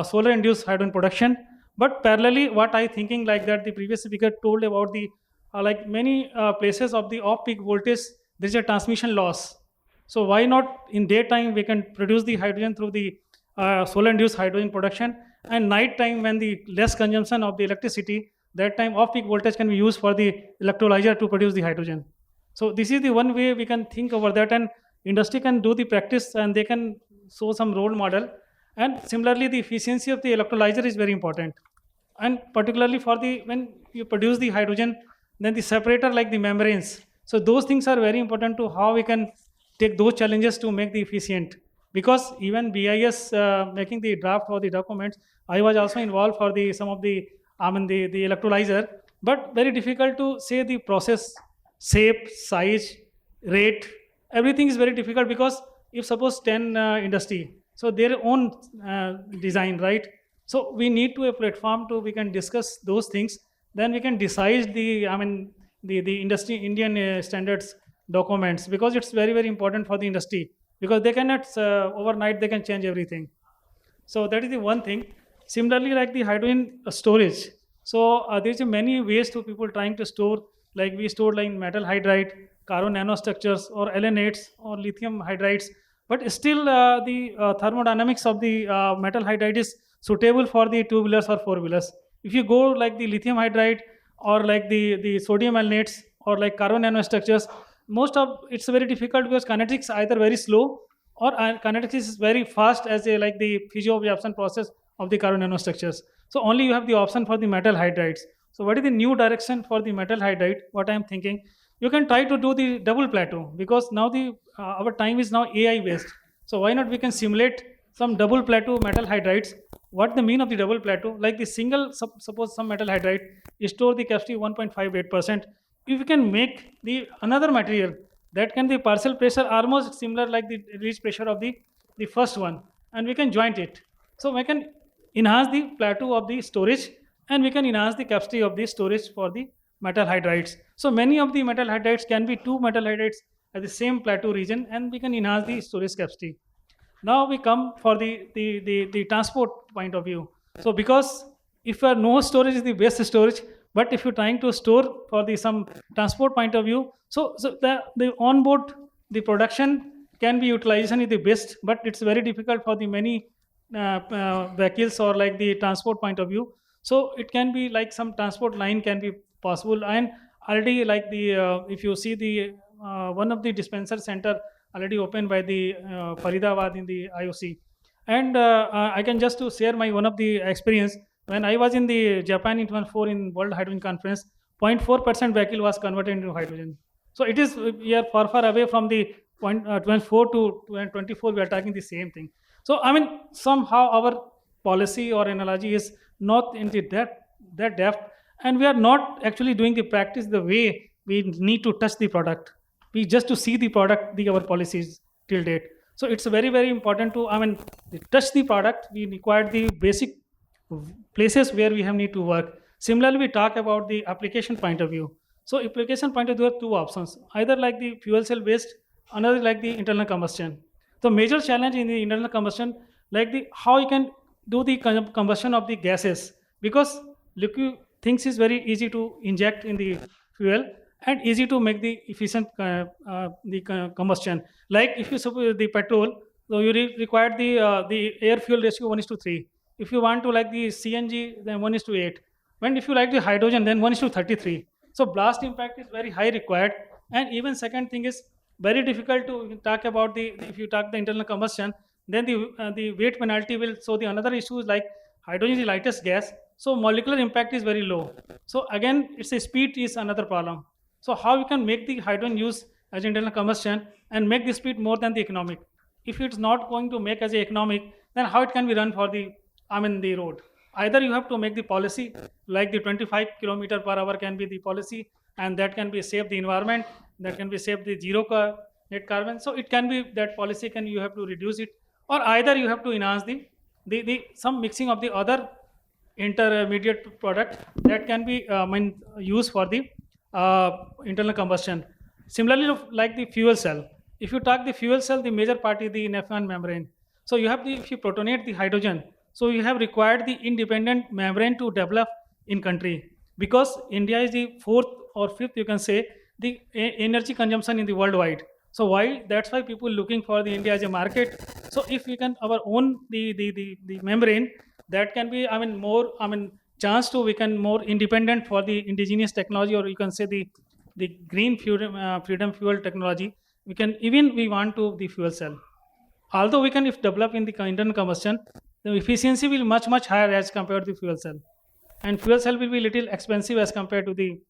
solar-induced hydrogen production. But parallelly, what I thinking like that, the previous speaker told about the like many places of the off-peak voltage, there is a transmission loss. So why not in daytime we can produce the hydrogen through the solar-induced hydrogen production, and night time when the less consumption of the electricity, that time off-peak voltage can be used for the electrolyzer to produce the hydrogen. So this is the one way we can think over that, and industry can do the practice and they can show some role model. And similarly, the efficiency of the electrolyzer is very important. And particularly for the when you produce the hydrogen, then the separator like the membranes. So those things are very important to how we can take those challenges to make the efficient. Because even BIS making the draft for the documents, I was also involved for the some of the the electrolyzer, but very difficult to say the process, shape, size, rate, everything is very difficult, because if suppose 10 industry, so their own design, right? So we need to a platform to we can discuss those things, then we can decide the the industry Indian standards documents, because it's very, very important for the industry, because they cannot overnight they can change everything. So that is the one thing. Similarly, like the hydrogen storage. So there's many ways to people trying to store, like we store like metal hydride, carbon nanostructures, or LNAtes, or lithium hydrides. But still, the thermodynamics of the metal hydride is suitable for the two-wheelers or four-wheelers. If you go like the lithium hydride, or like the sodium alanates, or like carbon nanostructures, most of it's very difficult, because kinetics either very slow, or kinetics is very fast as a like the physio-absorption process of the carbon nanostructures. So only you have the option for the metal hydrides. So what is the new direction for the metal hydride? What I am thinking, you can try to do the double plateau, because now the our time is now AI based. So why not we can simulate some double plateau metal hydrides? What the mean of the double plateau? Like the single, suppose some metal hydride store the capacity 1.58%. If you can make the another material that can the partial pressure almost similar like the release pressure of the first one, and we can joint it. So we can enhance the plateau of the storage, and we can enhance the capacity of the storage for the metal hydrides. So many of the metal hydrides can be two metal hydrides at the same plateau region, and we can enhance the storage capacity. Now we come for the transport point of view. So because if no storage is the best storage, but if you're trying to store for the some transport point of view, so the onboard the production can be utilization is the best, but it's very difficult for the many vehicles or like the transport point of view. So it can be like some transport line can be possible, and already like the if you see the one of the dispenser center already opened by the Faridabad in the IOC. And I can just to share my one of the experience. When I was in the Japan in 2004 in World Hydrogen Conference, 0.4% vehicle was converted into hydrogen. So it is, we are far, far away from the 24 to 24, we are talking the same thing. So I mean, somehow our policy or analogy is not into that depth, and we are not actually doing the practice the way we need to touch the product. We just to see the product, our policies till date. So it's very, very important to, touch the product. We require the basic places where we have need to work. Similarly, we talk about the application point of view. So application point of view, there are two options, either like the fuel cell based, another like the internal combustion. The major challenge in the internal combustion, like the how you can do the combustion of the gases, because liquid things is very easy to inject in the fuel and easy to make the efficient combustion. Like if you suppose the petrol, so you require the air fuel ratio 1:3. If you want to like the CNG, then 1:8. When if you like the hydrogen, then 1:33. So blast impact is very high required. And even second thing is very difficult to talk about the, if you talk the internal combustion, then the weight penalty will. So the another issue is like hydrogen is the lightest gas, so molecular impact is very low. So again, it's a speed is another problem. So how you can make the hydrogen use as internal combustion and make the speed more than the economic. If it's not going to make as a economic, then how it can be run for the, the road? Either you have to make the policy like the 25 kilometer per hour can be the policy, and that can be save the environment, that can be save the net carbon. So it can be that policy can you have to reduce it, or either you have to enhance the some mixing of the other intermediate product that can be used for the internal combustion. Similarly, like the fuel cell, if you talk the fuel cell, the major part is the Nephron membrane. So you have the, if you protonate the hydrogen, so you have required the independent membrane to develop in country, because India is the fourth or fifth, you can say, the energy consumption in the worldwide. So why, that's why people looking for the India as a market. So if we can our own the membrane, that can be more chance to we can more independent for the indigenous technology, or you can say the green freedom fuel technology. We can even we want to the fuel cell. Although we can if develop in the internal combustion, the efficiency will much higher as compared to fuel cell, and fuel cell will be little expensive as compared to the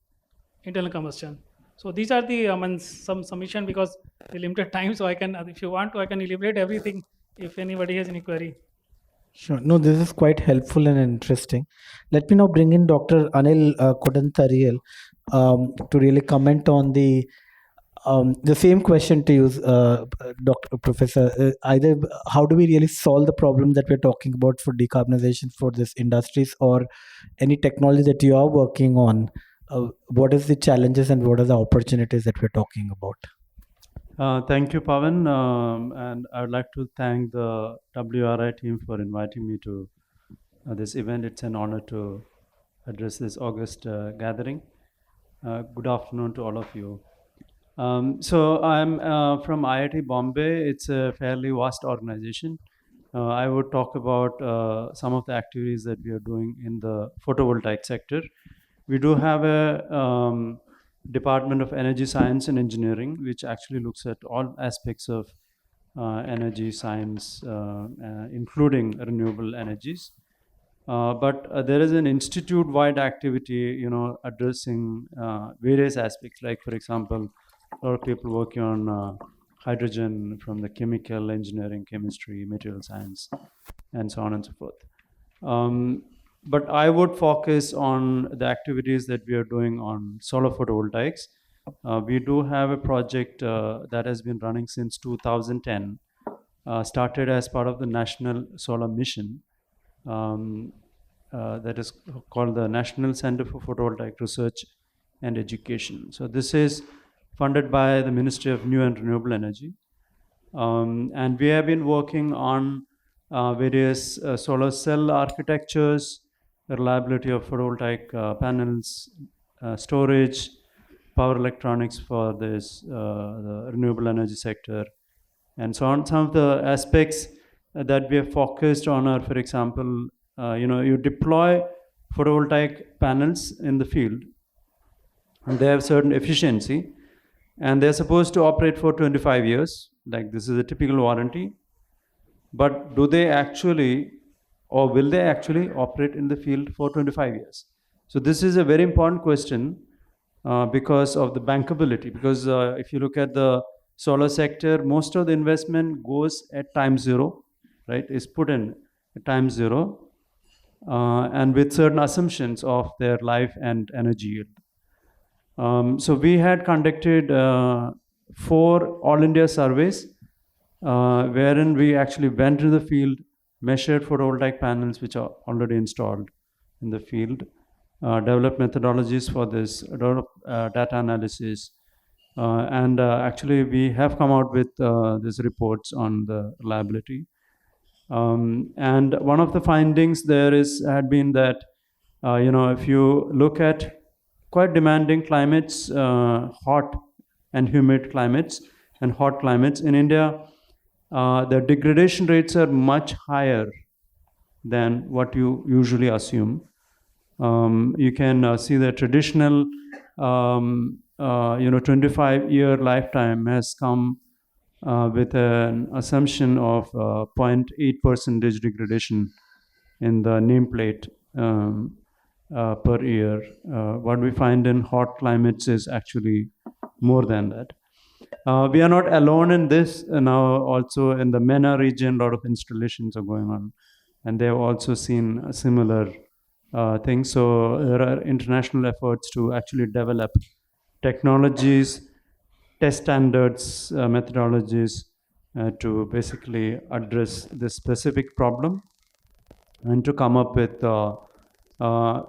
internal combustion. So these are the some submission, because the limited time. So I can, if you want to, I can elaborate everything if anybody has any query. Sure. No, this is quite helpful and interesting. Let me now bring in Dr. Anil Kodanthariyal to really comment on the same question to you, Dr. Professor. Either how do we really solve the problem that we're talking about for decarbonization for these industries, or any technology that you are working on? What is the challenges and what are the opportunities that we're talking about? Thank you, Pavan, and I would like to thank the WRI team for inviting me to this event. It's an honor to address this August gathering. Good afternoon to all of you. So I'm from IIT Bombay. It's a fairly vast organization. I would talk about some of the activities that we are doing in the photovoltaic sector. We do have a Department of Energy Science and Engineering, which actually looks at all aspects of energy science, including renewable energies. But there is an institute-wide activity, addressing various aspects. Like, for example, a lot of people working on hydrogen from the chemical engineering, chemistry, material science, and so on and so forth. But I would focus on the activities that we are doing on solar photovoltaics. We do have a project that has been running since 2010, started as part of the National Solar Mission, that is called the National Center for Photovoltaic Research and Education. So this is funded by the Ministry of New and Renewable Energy. And we have been working on various solar cell architectures, the reliability of photovoltaic panels, storage, power electronics for this the renewable energy sector, and so on. Some of the aspects that we have focused on are, for example, you deploy photovoltaic panels in the field, and they have certain efficiency, and they're supposed to operate for 25 years. Like, this is a typical warranty. But do they actually, or will they actually operate in the field for 25 years? So this is a very important question because of the bankability. Because if you look at the solar sector, most of the investment goes at time zero, right? Is put in at time zero, and with certain assumptions of their life and energy yield. So we had conducted 4 all India surveys, wherein we actually went to the field, measured photovoltaic panels which are already installed in the field, developed methodologies for this, developed data analysis, and actually we have come out with these reports on the reliability. And one of the findings there had been that, if you look at quite demanding climates, hot and humid climates and hot climates in India, the degradation rates are much higher than what you usually assume. You can see the traditional, 25-year lifetime has come with an assumption of 0.8% degradation in the nameplate per year. What we find in hot climates is actually more than that. We are not alone in this. Now also in the MENA region, a lot of installations are going on, and they have also seen a similar things. So there are international efforts to actually develop technologies, test standards, methodologies to basically address this specific problem and to come up with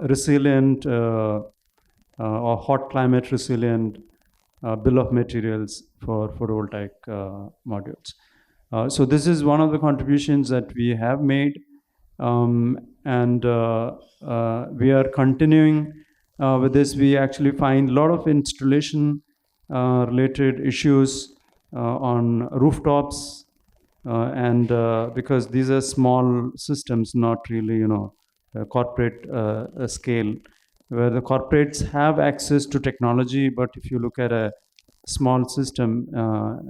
resilient or hot climate resilient bill of materials for photovoltaic modules. So this is one of the contributions that we have made, and we are continuing with this. We actually find a lot of installation related issues on rooftops, and because these are small systems, not really corporate scale, where the corporates have access to technology, but if you look at a small system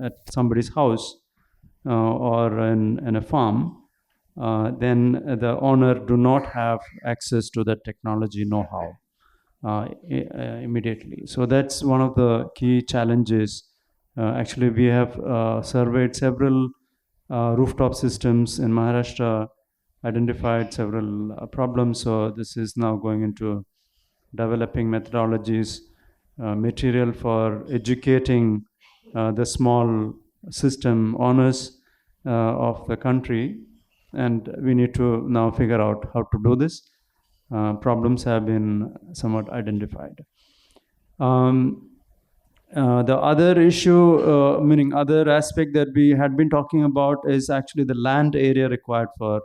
at somebody's house or in a farm, then the owner do not have access to that technology know-how immediately. So that's one of the key challenges. Actually, we have surveyed several rooftop systems in Maharashtra, identified several problems. So this is now going into developing methodologies, material for educating the small system owners of the country, and we need to now figure out how to do this. Problems have been somewhat identified. The other issue, meaning other aspect that we had been talking about, is actually the land area required for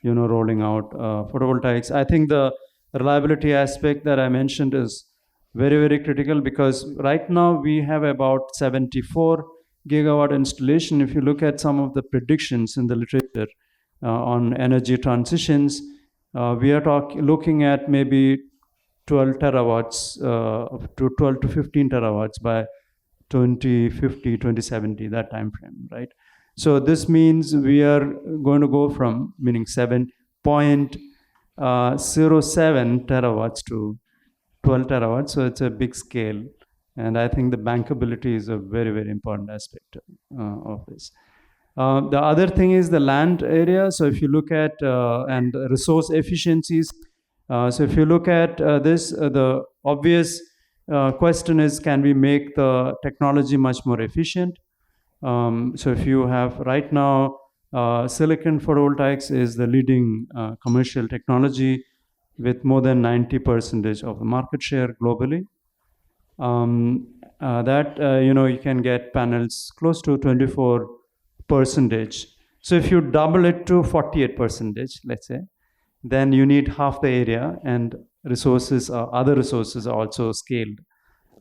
rolling out photovoltaics. I think the reliability aspect that I mentioned is very, very critical, because right now we have about 74 gigawatt installation. If you look at some of the predictions in the literature on energy transitions, we are looking at maybe 12 terawatts to 12 to 15 terawatts by 2050, 2070, that time frame, right? So this means we are going to go from, meaning 7.07 terawatts to 12 terawatts. So it's a big scale. And I think the bankability is a very, very important aspect of this. The other thing is the land area. So if you look at and resource efficiencies, so if you look at this, the obvious question is, can we make the technology much more efficient? So if you have right now, silicon photovoltaics is the leading commercial technology with more than 90% of the market share globally. You can get panels close to 24%. So if you double it to 48%, let's say, then you need half the area, and resources, other resources are also scaled.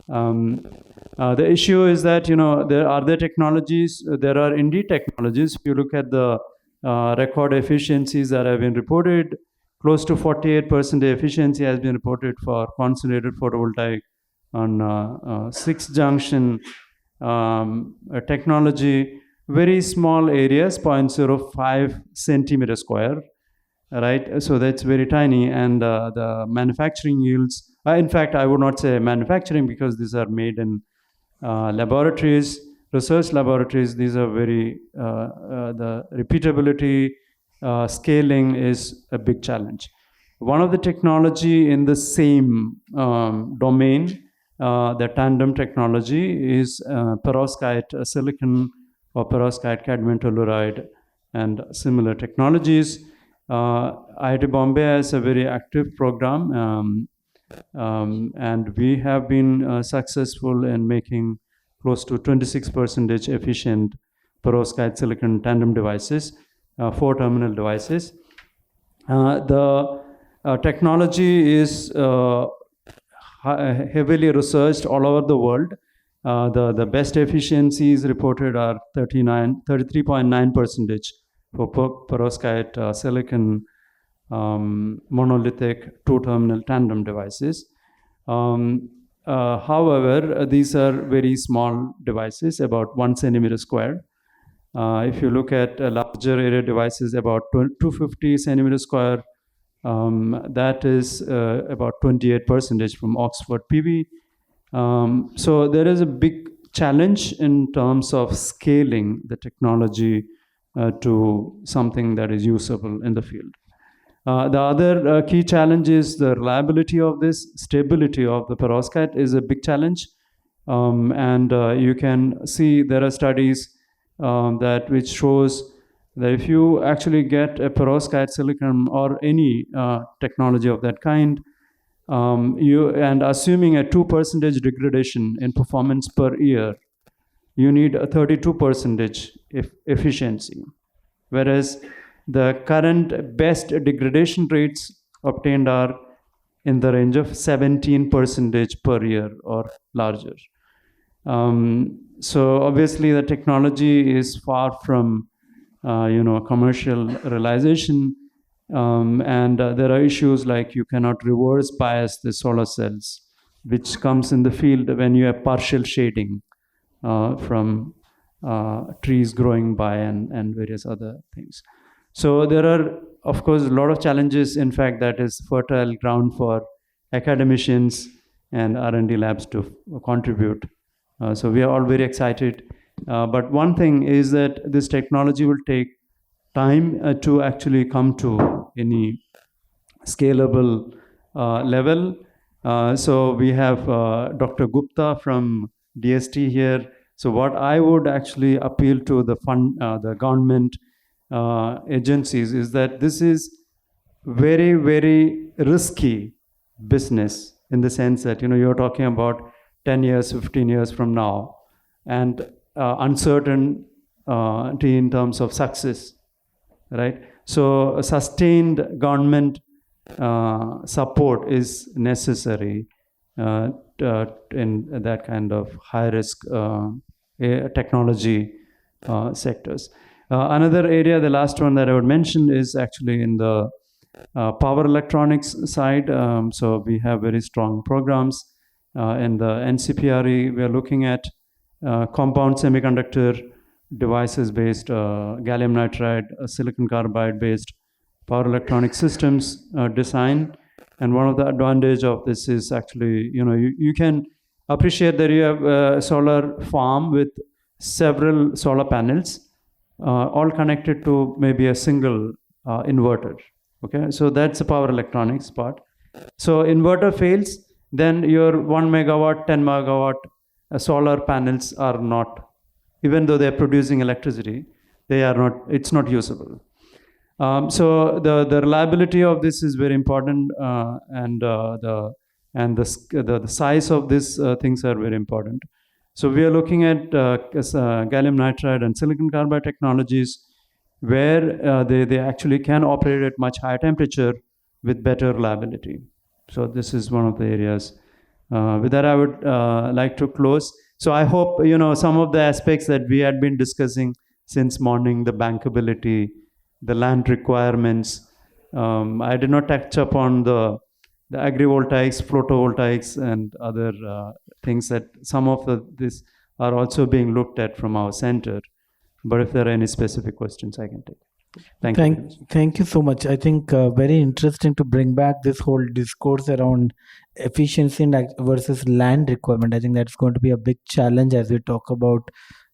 The issue is that there are other technologies. There are indeed technologies. If you look at the record efficiencies that have been reported, close to 48% efficiency has been reported for concentrated photovoltaic on 6-junction technology. Very small areas, 0.05 centimeter square, right? So that's very tiny, and the manufacturing yields. In fact, I would not say manufacturing, because these are made in laboratories, research laboratories. These are very the repeatability, scaling is a big challenge. One of the technology in the same domain, the tandem technology, is perovskite silicon or perovskite cadmium telluride and similar technologies. IIT Bombay has a very active program, and we have been successful in making close to 26% efficient perovskite silicon tandem devices, 4-terminal devices. The technology is heavily researched all over the world. The best efficiencies reported are 33.9% for perovskite silicon monolithic 2-terminal tandem devices. However, these are very small devices, about 1 centimeter square. If you look at larger area devices, about 250 centimeter square, that is about 28% from Oxford PV. So there is a big challenge in terms of scaling the technology to something that is usable in the field. The other key challenge is the reliability of this. Stability of the perovskite is a big challenge. And you can see there are studies that which shows that if you actually get a perovskite silicon or any technology of that kind, and assuming a 2% degradation in performance per year, you need a 32% efficiency. Whereas the current best degradation rates obtained are in the range of 17% per year or larger. So obviously the technology is far from commercial realization, and there are issues like you cannot reverse bias the solar cells, which comes in the field when you have partial shading from trees growing by and various other things. So there are, of course, a lot of challenges. In fact, that is fertile ground for academicians and R&D labs to contribute. So we are all very excited. But one thing is that this technology will take time to actually come to any scalable level. So we have Dr. Gupta from DST here. So what I would actually appeal to the government agencies is that this is very, very risky business, in the sense that you're talking about 10 years, 15 years from now, and uncertainty in terms of success, right? So sustained government support is necessary in that kind of high risk technology sectors. Another area, the last one that I would mention, is actually in the power electronics side. So we have very strong programs. In the NCPRE, we are looking at compound semiconductor devices based gallium nitride, silicon carbide based power electronic systems design. And one of the advantage of this is actually, you can appreciate that you have a solar farm with several solar panels, all connected to maybe a single inverter. Okay, so that's the power electronics part. So inverter fails, then your 1 megawatt, 10 megawatt solar panels are not, even though they're producing electricity, they are not, it's not usable. So the reliability of this is very important, and the size of these things are very important. So we are looking at gallium nitride and silicon carbide technologies where they actually can operate at much higher temperature with better reliability. So this is one of the areas. With that, I would like to close. So I hope some of the aspects that we had been discussing since morning, the bankability, the land requirements. I did not touch upon the agrivoltaics, photovoltaics, and other things that some of these are also being looked at from our center. But if there are any specific questions, I can take. Thank you so much. I think very interesting to bring back this whole discourse around efficiency versus land requirement. I think that's going to be a big challenge as we talk about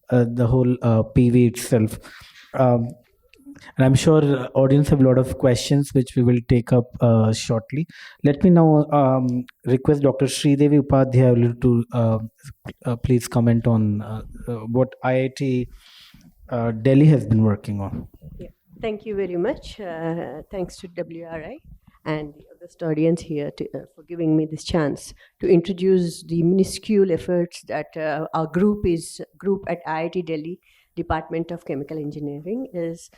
the whole PV itself. And I'm sure audience have a lot of questions which we will take up shortly. Let me now request Dr. Sridevi Upadhyay to please comment on what IIT Delhi has been working on. Yeah. Thank you very much. Thanks to WRI and the other audience here for giving me this chance to introduce the minuscule efforts that our group at IIT Delhi, Department of Chemical Engineering, is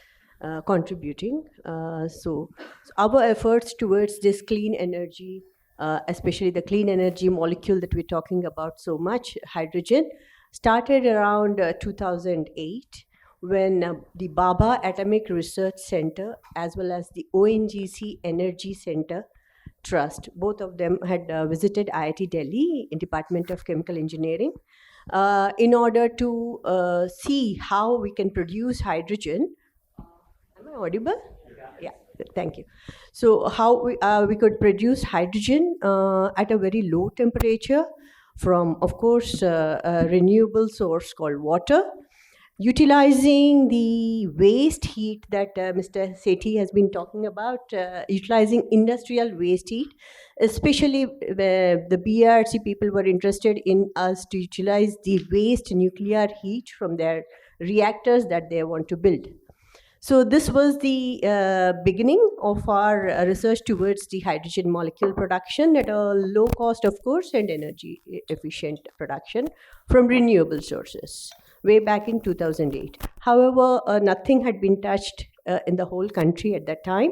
contributing. So our efforts towards this clean energy, especially the clean energy molecule that we're talking about so much, hydrogen, started around 2008. When the Baba Atomic Research Center as well as the ONGC Energy Center Trust, both of them had visited IIT Delhi, Department of Chemical Engineering, in order to see how we can produce hydrogen. Am I audible? Yeah, thank you. So how we could produce hydrogen at a very low temperature from, of course, a renewable source called water, utilizing the waste heat that Mr. Sethi has been talking about, utilizing industrial waste heat, especially where the BRC people were interested in us to utilize the waste nuclear heat from their reactors that they want to build. So this was the beginning of our research towards the hydrogen molecule production at a low cost, of course, and energy efficient production from renewable sources, way back in 2008. However, nothing had been touched in the whole country at that time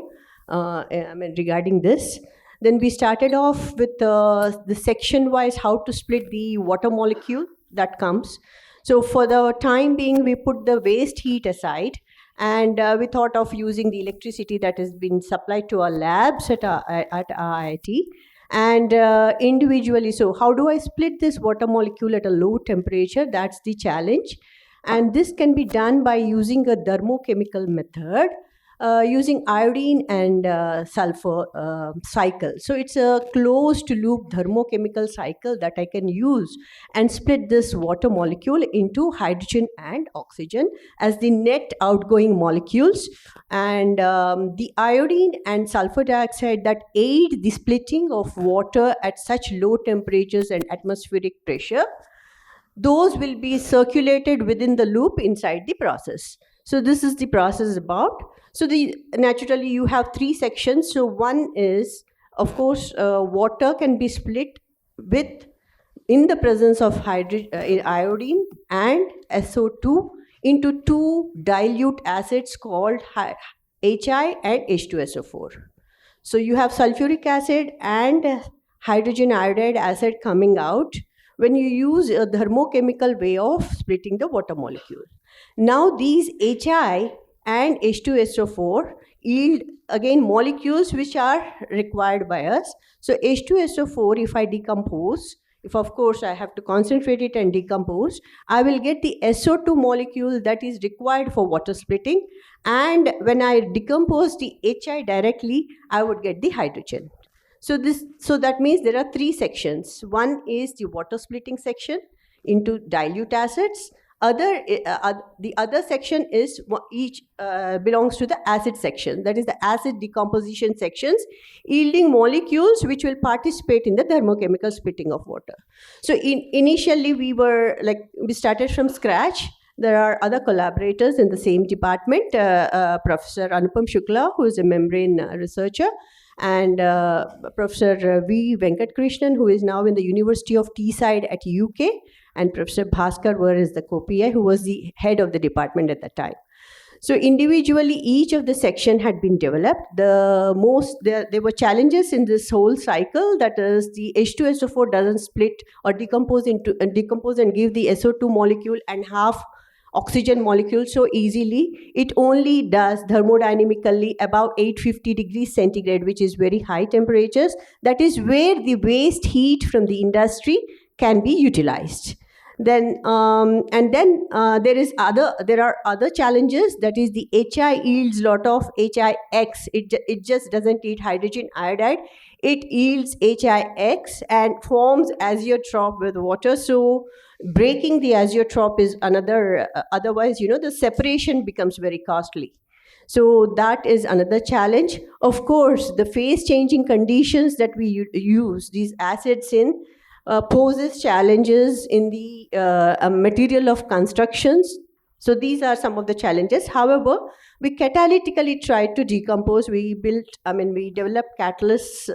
regarding this. Then we started off with the section-wise how to split the water molecule that comes. So for the time being, we put the waste heat aside, and we thought of using the electricity that has been supplied to our labs at IIT, and individually. So how do I split this water molecule at a low temperature? That's the challenge. And this can be done by using a thermochemical method, using iodine and sulfur cycle. So it's a closed loop thermochemical cycle that I can use and split this water molecule into hydrogen and oxygen as the net outgoing molecules. And the iodine and sulfur dioxide that aid the splitting of water at such low temperatures and atmospheric pressure, those will be circulated within the loop inside the process. So this is the process about. So naturally you have three sections. So one is, of course, water can be split in the presence of iodine and SO2 into two dilute acids called HI and H2SO4. So you have sulfuric acid and hydrogen iodide acid coming out when you use a thermochemical way of splitting the water molecule. Now these HI and H2SO4 yield again molecules which are required by us. So H2SO4, if I decompose, if of course I have to concentrate it and decompose, I will get the SO2 molecule that is required for water splitting. And when I decompose the HI directly, I would get the hydrogen. So that means there are three sections. One is the water splitting section into dilute acids. The other section is each belongs to the acid section, that is the acid decomposition sections, yielding molecules which will participate in the thermochemical splitting of water. So initially we started from scratch. There are other collaborators in the same department, Professor Anupam Shukla, who is a membrane researcher, and Professor V. Venkatkrishnan, who is now in the University of Teesside at UK, and Professor Bhaskar is the co-PI, who was the head of the department at that time. So individually, each of the section had been developed. There were challenges in this whole cycle. That is, the H2SO4 doesn't split or decompose and give the SO2 molecule and half oxygen molecule so easily. It only does thermodynamically above 850 degrees centigrade, which is very high temperatures. That is where the waste heat from the industry can be utilized. Then there are other challenges. That is, the HI yields lot of HIX. It just doesn't eat hydrogen iodide. It yields HIX and forms azeotrope with water. So breaking the azeotrope is another. Otherwise, the separation becomes very costly. So that is another challenge. Of course, the phase changing conditions that we use these acids in poses challenges in the material of constructions. So these are some of the challenges. However, we catalytically tried to decompose. We developed catalysts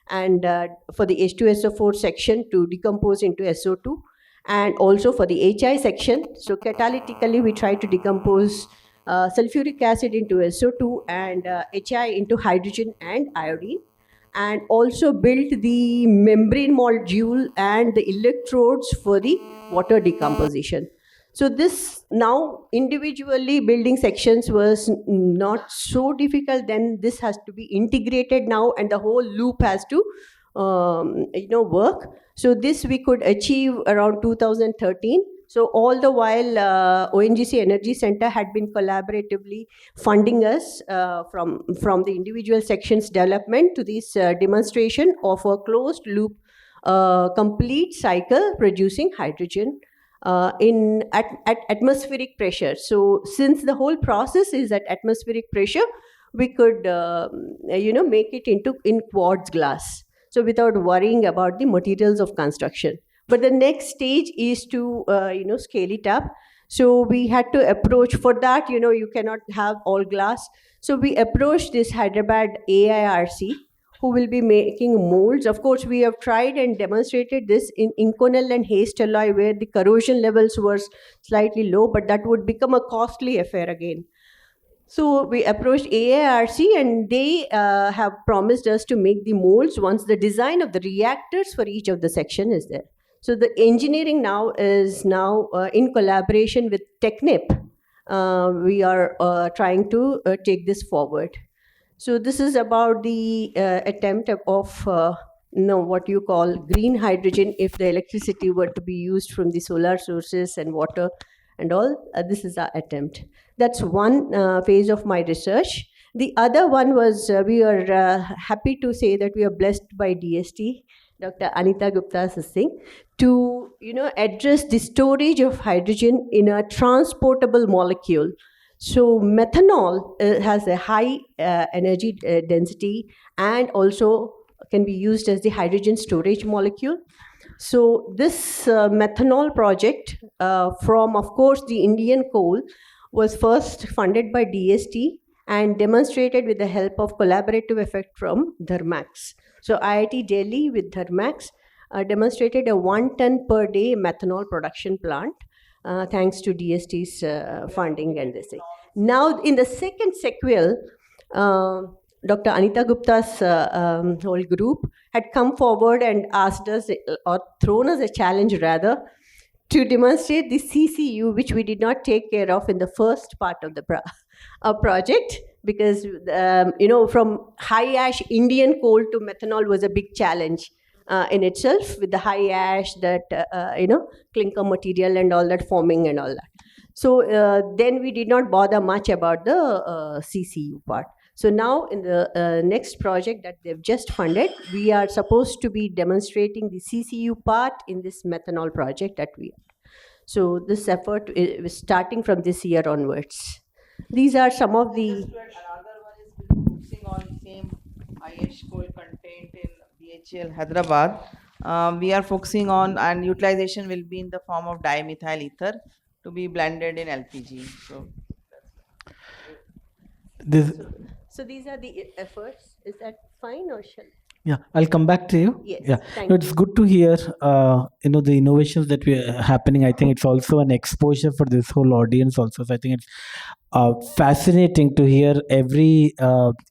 and for the H2SO4 section to decompose into SO2, and also for the HI section. So catalytically, we tried to decompose sulfuric acid into SO2 and HI into hydrogen and iodine, and also built the membrane module and the electrodes for the water decomposition. So this now individually building sections was not so difficult. Then this has to be integrated now, and the whole loop has to work. So this we could achieve around 2013. So all the while, ONGC Energy Center had been collaboratively funding us from the individual sections development to this demonstration of a closed loop a complete cycle producing hydrogen at atmospheric pressure. So since the whole process is at atmospheric pressure, we could make it in quartz glass, so without worrying about the materials of construction. But the next stage is to scale it up. So we had to approach, for that you cannot have all glass, so we approached this Hyderabad AIRC, who will be making molds. Of course, we have tried and demonstrated this in Inconel and Haste alloy, where the corrosion levels were slightly low, but that would become a costly affair again. So we approached AIRC, and they have promised us to make the molds once the design of the reactors for each of the section is there. So the engineering now is in collaboration with Technip. We are trying to take this forward. So this is about the attempt of what you call green hydrogen if the electricity were to be used from the solar sources and water and all. This is our attempt. That's one phase of my research. The other one was we are happy to say that we are blessed by DST, Dr. Anita Gupta Singh, to address the storage of hydrogen in a transportable molecule. So methanol has a high energy density and also can be used as the hydrogen storage molecule. So this methanol project from, of course, the Indian coal was first funded by DST and demonstrated with the help of collaborative effect from Thermax. So IIT Delhi with Thermax demonstrated a 1 ton per day methanol production plant thanks to DST's funding and this thing. Now, in the second sequel, Dr. Anita Gupta's whole group had come forward and asked us, or thrown us a challenge rather, to demonstrate the CCU, which we did not take care of in the first part of the project, because from high ash Indian coal to methanol was a big challenge in itself, with the high ash, that clinker material and all that forming and all that. So then we did not bother much about the CCU part. So now in the next project that they've just funded, we are supposed to be demonstrating the CCU part in this methanol project that we are. So this effort is starting from this year onwards. These are some of the... Another one is focusing on same IH coal content in BHL Hyderabad. We are focusing on, and utilization will be in the form of dimethyl ether to be blended in LPG. So these are the efforts. Is that fine, or shall? Yeah, I'll come back to you. Yes, Yeah, thank it's good to hear the innovations that we are happening. I think it's also an exposure for this whole audience also. So I think it's fascinating to hear every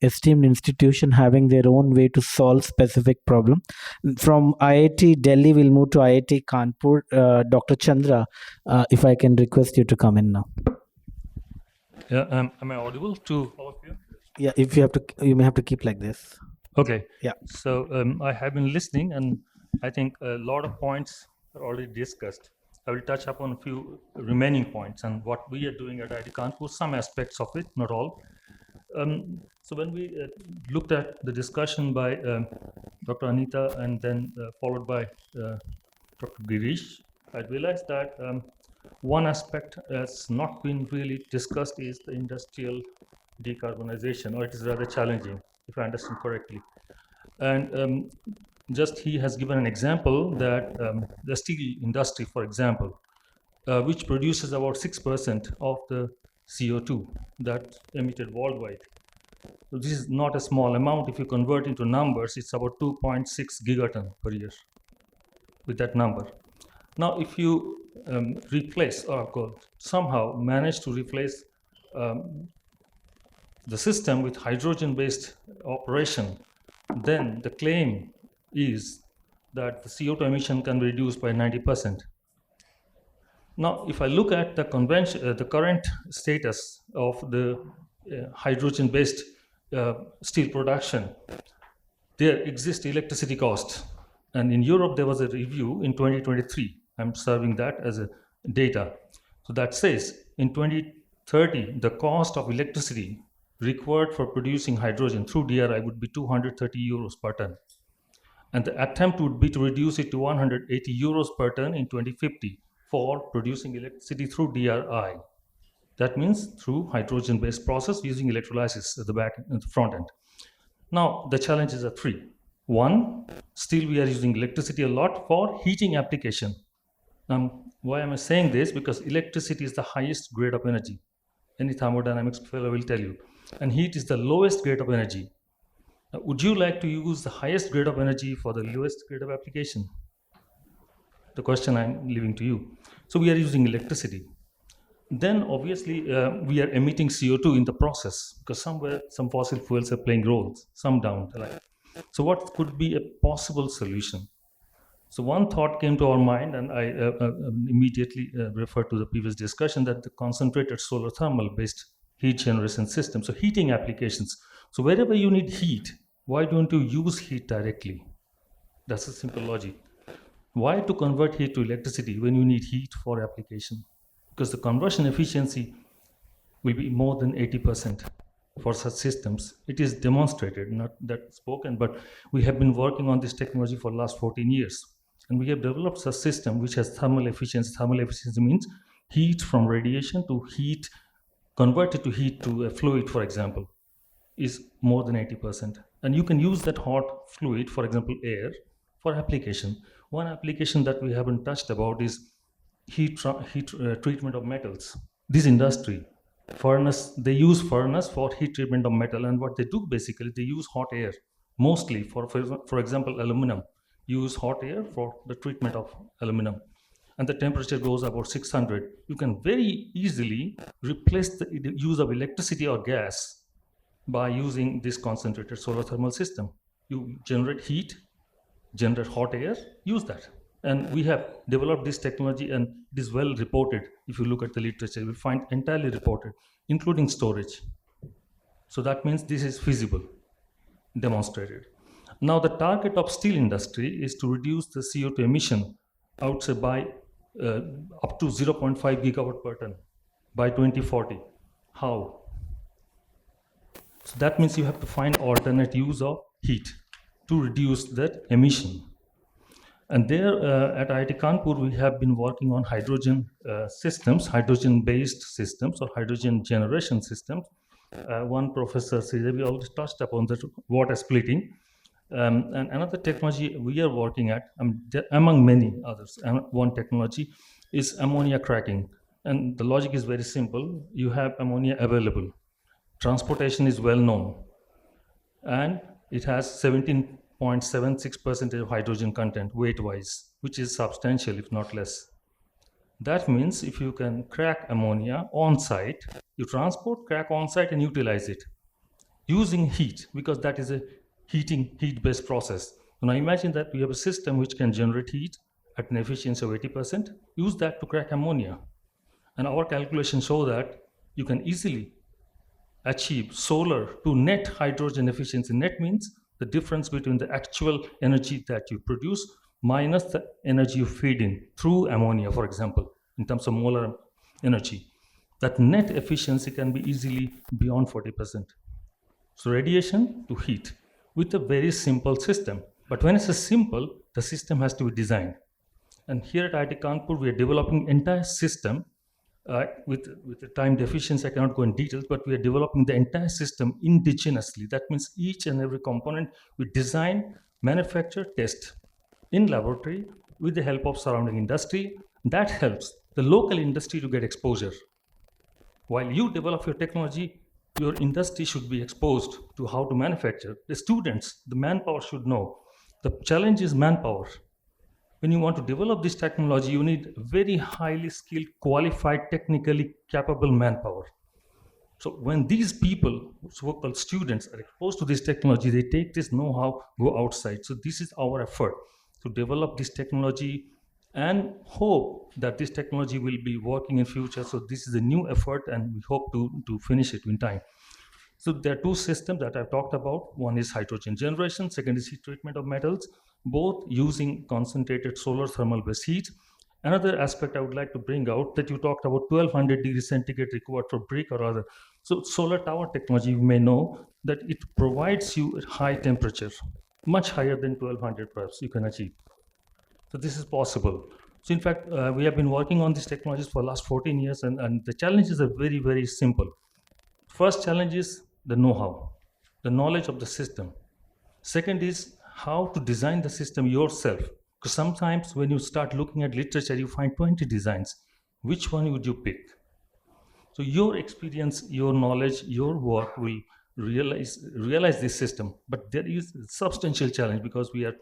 esteemed institution having their own way to solve specific problem. From IIT Delhi, we'll move to IIT Kanpur. Dr. Chandra, if I can request you to come in now. Yeah, am I audible to all of you? Yeah, if you have to, you may have to keep like this. Okay. Yeah. So I have been listening, and I think a lot of points are already discussed. I will touch upon a few remaining points and what we are doing at IIT Kanpur, some aspects of it, not all. So when we looked at the discussion by Dr. Anita and then followed by Dr. Girish, I realized that one aspect that's not been really discussed is the industrial decarbonization, or it is rather challenging, if I understand correctly. And just he has given an example that the steel industry, for example, which produces about 6% of the CO2 that's emitted worldwide. So this is not a small amount. If you convert into numbers, it's about 2.6 gigaton per year with that number. Now, if you replace, or somehow manage to replace the system with hydrogen-based operation, then the claim is that the CO2 emission can be reduced by 90%. Now, if I look at the the current status of the hydrogen-based steel production, there exists electricity cost. And in Europe, there was a review in 2023. I'm serving that as a data. So that says in 2030, the cost of electricity required for producing hydrogen through DRI would be 230 euros per ton. And the attempt would be to reduce it to 180 euros per ton in 2050 for producing electricity through DRI. That means through hydrogen-based process using electrolysis at the front end. Now, the challenges are three. One, still we are using electricity a lot for heating application. Why am I saying this? Because electricity is the highest grade of energy. Any thermodynamics fellow will tell you. And heat is the lowest grade of energy. Now, would you like to use the highest grade of energy for the lowest grade of application? The question I'm leaving to you. So we are using electricity. Then obviously we are emitting CO2 in the process, because somewhere some fossil fuels are playing roles, some down the line. So what could be a possible solution? So one thought came to our mind, and I immediately referred to the previous discussion, that the concentrated solar thermal based heat generation system. So heating applications. So wherever you need heat, why don't you use heat directly? That's a simple logic. Why to convert heat to electricity when you need heat for application? Because the conversion efficiency will be more than 80% for such systems. It is demonstrated, not that spoken, but we have been working on this technology for the last 14 years. And we have developed a system which has thermal efficiency. Thermal efficiency means heat from radiation to heat, converted to heat to a fluid, for example, is more than 80%. And you can use that hot fluid, for example, air, for application. One application that we haven't touched about is heat treatment of metals. This industry, furnace, they use furnace for heat treatment of metal, and what they do basically, they use hot air, mostly for example, aluminum, use hot air for the treatment of aluminum. And the temperature goes about 600. You can very easily replace the use of electricity or gas by using this concentrated solar thermal system. You generate heat, generate hot air, use that. And we have developed this technology, and it is well reported. If you look at the literature, you will find entirely reported, including storage. So that means this is feasible, demonstrated. Now the target of steel industry is to reduce the CO2 emission outside by up to 0.5 gigawatt per ton by 2040. How? So that means you have to find alternate use of heat to reduce that emission. And there at IIT Kanpur, we have been working on hydrogen systems, hydrogen-based systems or hydrogen generation systems. One professor, we already touched upon the water splitting. And another technology we are working at, among many others, one technology is ammonia cracking. And the logic is very simple. You have ammonia available. Transportation is well known. And it has 17.76% of hydrogen content weight-wise, which is substantial, if not less. That means if you can crack ammonia on-site, you transport, crack on-site, and utilize it using heat, because that is a heat-based process. So now imagine that we have a system which can generate heat at an efficiency of 80%, use that to crack ammonia. And our calculations show that you can easily achieve solar to net hydrogen efficiency. Net means the difference between the actual energy that you produce minus the energy you feed in through ammonia, for example, in terms of molar energy. That net efficiency can be easily beyond 40%. So radiation to heat with a very simple system. But when it's a simple, the system has to be designed. And here at IIT Kanpur, we are developing entire system with the time deficiency, I cannot go in details, but we are developing the entire system indigenously. That means each and every component we design, manufacture, test in laboratory with the help of surrounding industry. That helps the local industry to get exposure. While you develop your technology, your industry should be exposed to how to manufacture. The students, the manpower should know. The challenge is manpower. When you want to develop this technology, you need very highly skilled, qualified, technically capable manpower. So when these people, so-called students, are exposed to this technology, they take this know-how, go outside. So this is our effort to develop this technology and hope that this technology will be working in future. So this is a new effort, and we hope to finish it in time. So there are two systems that I've talked about. One is hydrogen generation, second is heat treatment of metals, both using concentrated solar thermal based heat. Another aspect I would like to bring out, that you talked about 1200 degrees centigrade required for brick or other. So solar tower technology, you may know that it provides you a high temperature. much higher than 1200 perhaps you can achieve. So this is possible. So in fact, we have been working on these technologies for the last 14 years, and the challenges are very, very simple. First challenge is the know-how, the knowledge of the system. Second is how to design the system yourself. Because sometimes when you start looking at literature, you find 20 designs. Which one would you pick? So your experience, your knowledge, your work will realize this system. But there is a substantial challenge because we are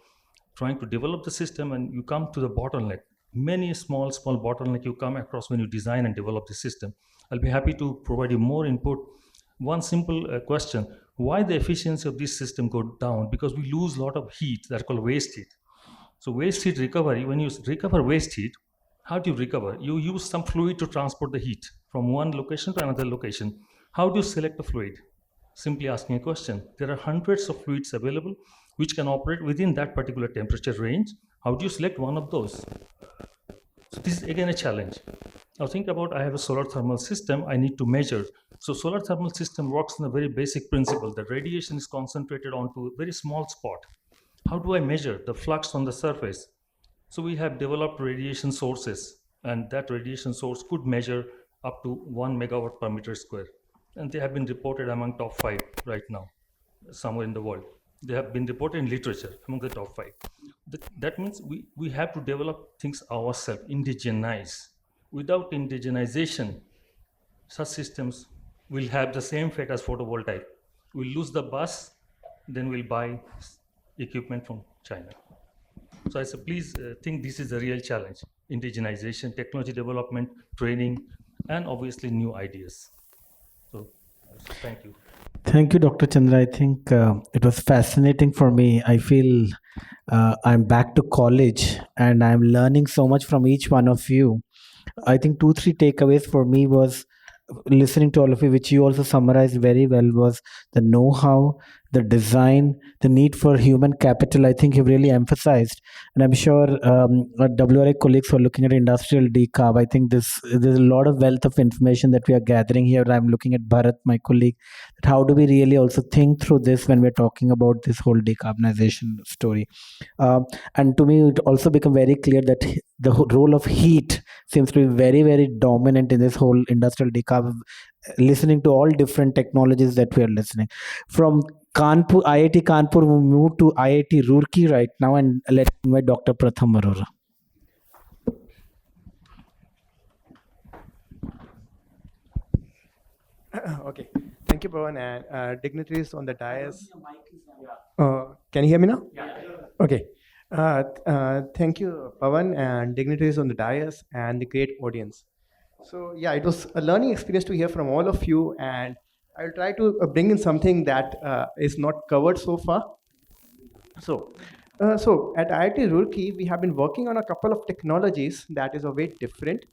trying to develop the system and you come to the bottleneck. Many small bottleneck you come across when you design and develop the system. I'll be happy to provide you more input. One simple question, why the efficiency of this system go down? Because we lose a lot of heat that's called waste heat. So waste heat recovery, when you recover waste heat, how do you recover? You use some fluid to transport the heat from one location to another location. How do you select the fluid? Simply asking a question. There are hundreds of fluids available which can operate within that particular temperature range. How do you select one of those? So this is again a challenge. Now think about, I have a solar thermal system I need to measure. So solar thermal system works on a very basic principle. The radiation is concentrated onto a very small spot. How do I measure the flux on the surface? So we have developed radiation sources, and that radiation source could measure up to 1 megawatt per meter square. And they have been reported among top 5 right now, somewhere in the world. They have been reported in literature among the top 5. That means we have to develop things ourselves, indigenize. Without indigenization, such systems will have the same fate as photovoltaic. We'll lose the bus, then we'll buy equipment from China. So I say, please think this is a real challenge. Indigenization, technology development, training, and obviously new ideas. So thank you. Thank you, Dr. Chandra. I think it was fascinating for me. I feel I'm back to college and I'm learning so much from each one of you. I think 2-3 takeaways for me was listening to all of you, which you also summarized very well, was the know-how, the design, the need for human capital. I think you've really emphasized, and I'm sure our WRI colleagues who are looking at industrial decarb, I think there's a lot of wealth of information that we are gathering here. I'm looking at Bharat, my colleague, that how do we really also think through this when we're talking about this whole decarbonization story. And to me, it also become very clear that the role of heat seems to be very, very dominant in this whole industrial decarb. Listening to all different technologies that we are listening from Kanpur, IIT Kanpur, we move to IIT Roorkee right now, and let's invite Dr. Pratham Arora. Okay, thank you, Pawan, and dignitaries on the dais. Can you hear me now? Yeah. Okay. Thank you, Pawan, and dignitaries on the dais and the great audience. So yeah, it was a learning experience to hear from all of you, and I'll try to bring in something that is not covered so far. So at IIT Roorkee, we have been working on a couple of technologies that is a bit different,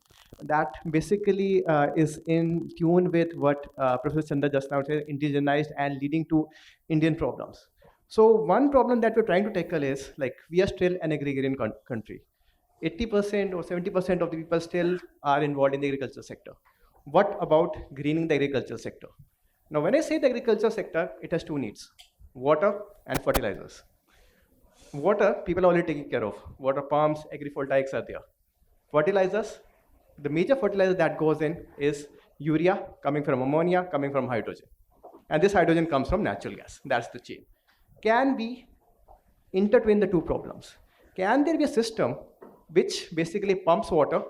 that basically is in tune with what Professor Chandra just now said, indigenized and leading to Indian problems. So one problem that we're trying to tackle is, like, we are still an agrarian country. 80% or 70% of the people still are involved in the agriculture sector. What about greening the agriculture sector? Now, when I say the agriculture sector, it has 2 needs, water and fertilizers. Water, people are already taking care of. Water pumps, agrivoltaics are there. Fertilizers, the major fertilizer that goes in is urea, coming from ammonia, coming from hydrogen. And this hydrogen comes from natural gas. That's the chain. Can we intertwine the 2 problems? Can there be a system which basically pumps water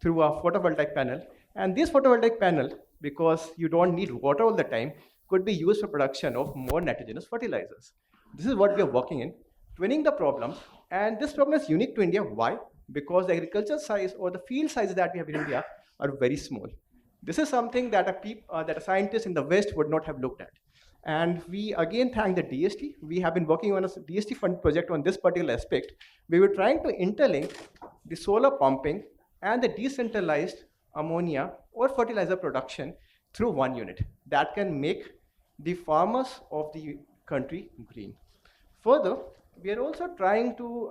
through a photovoltaic panel, and this photovoltaic panel, because you don't need water all the time, could be used for production of more nitrogenous fertilizers? This is what we are working in, twinning the problem, and this problem is unique to India. Why? Because the agriculture size or the field sizes that we have in India are very small. This is something that a scientist in the West would not have looked at. And we again thank the DST. We have been working on a DST fund project on this particular aspect. We were trying to interlink the solar pumping and the decentralized ammonia or fertilizer production through one unit that can make the farmers of the country green. Further, we are also trying to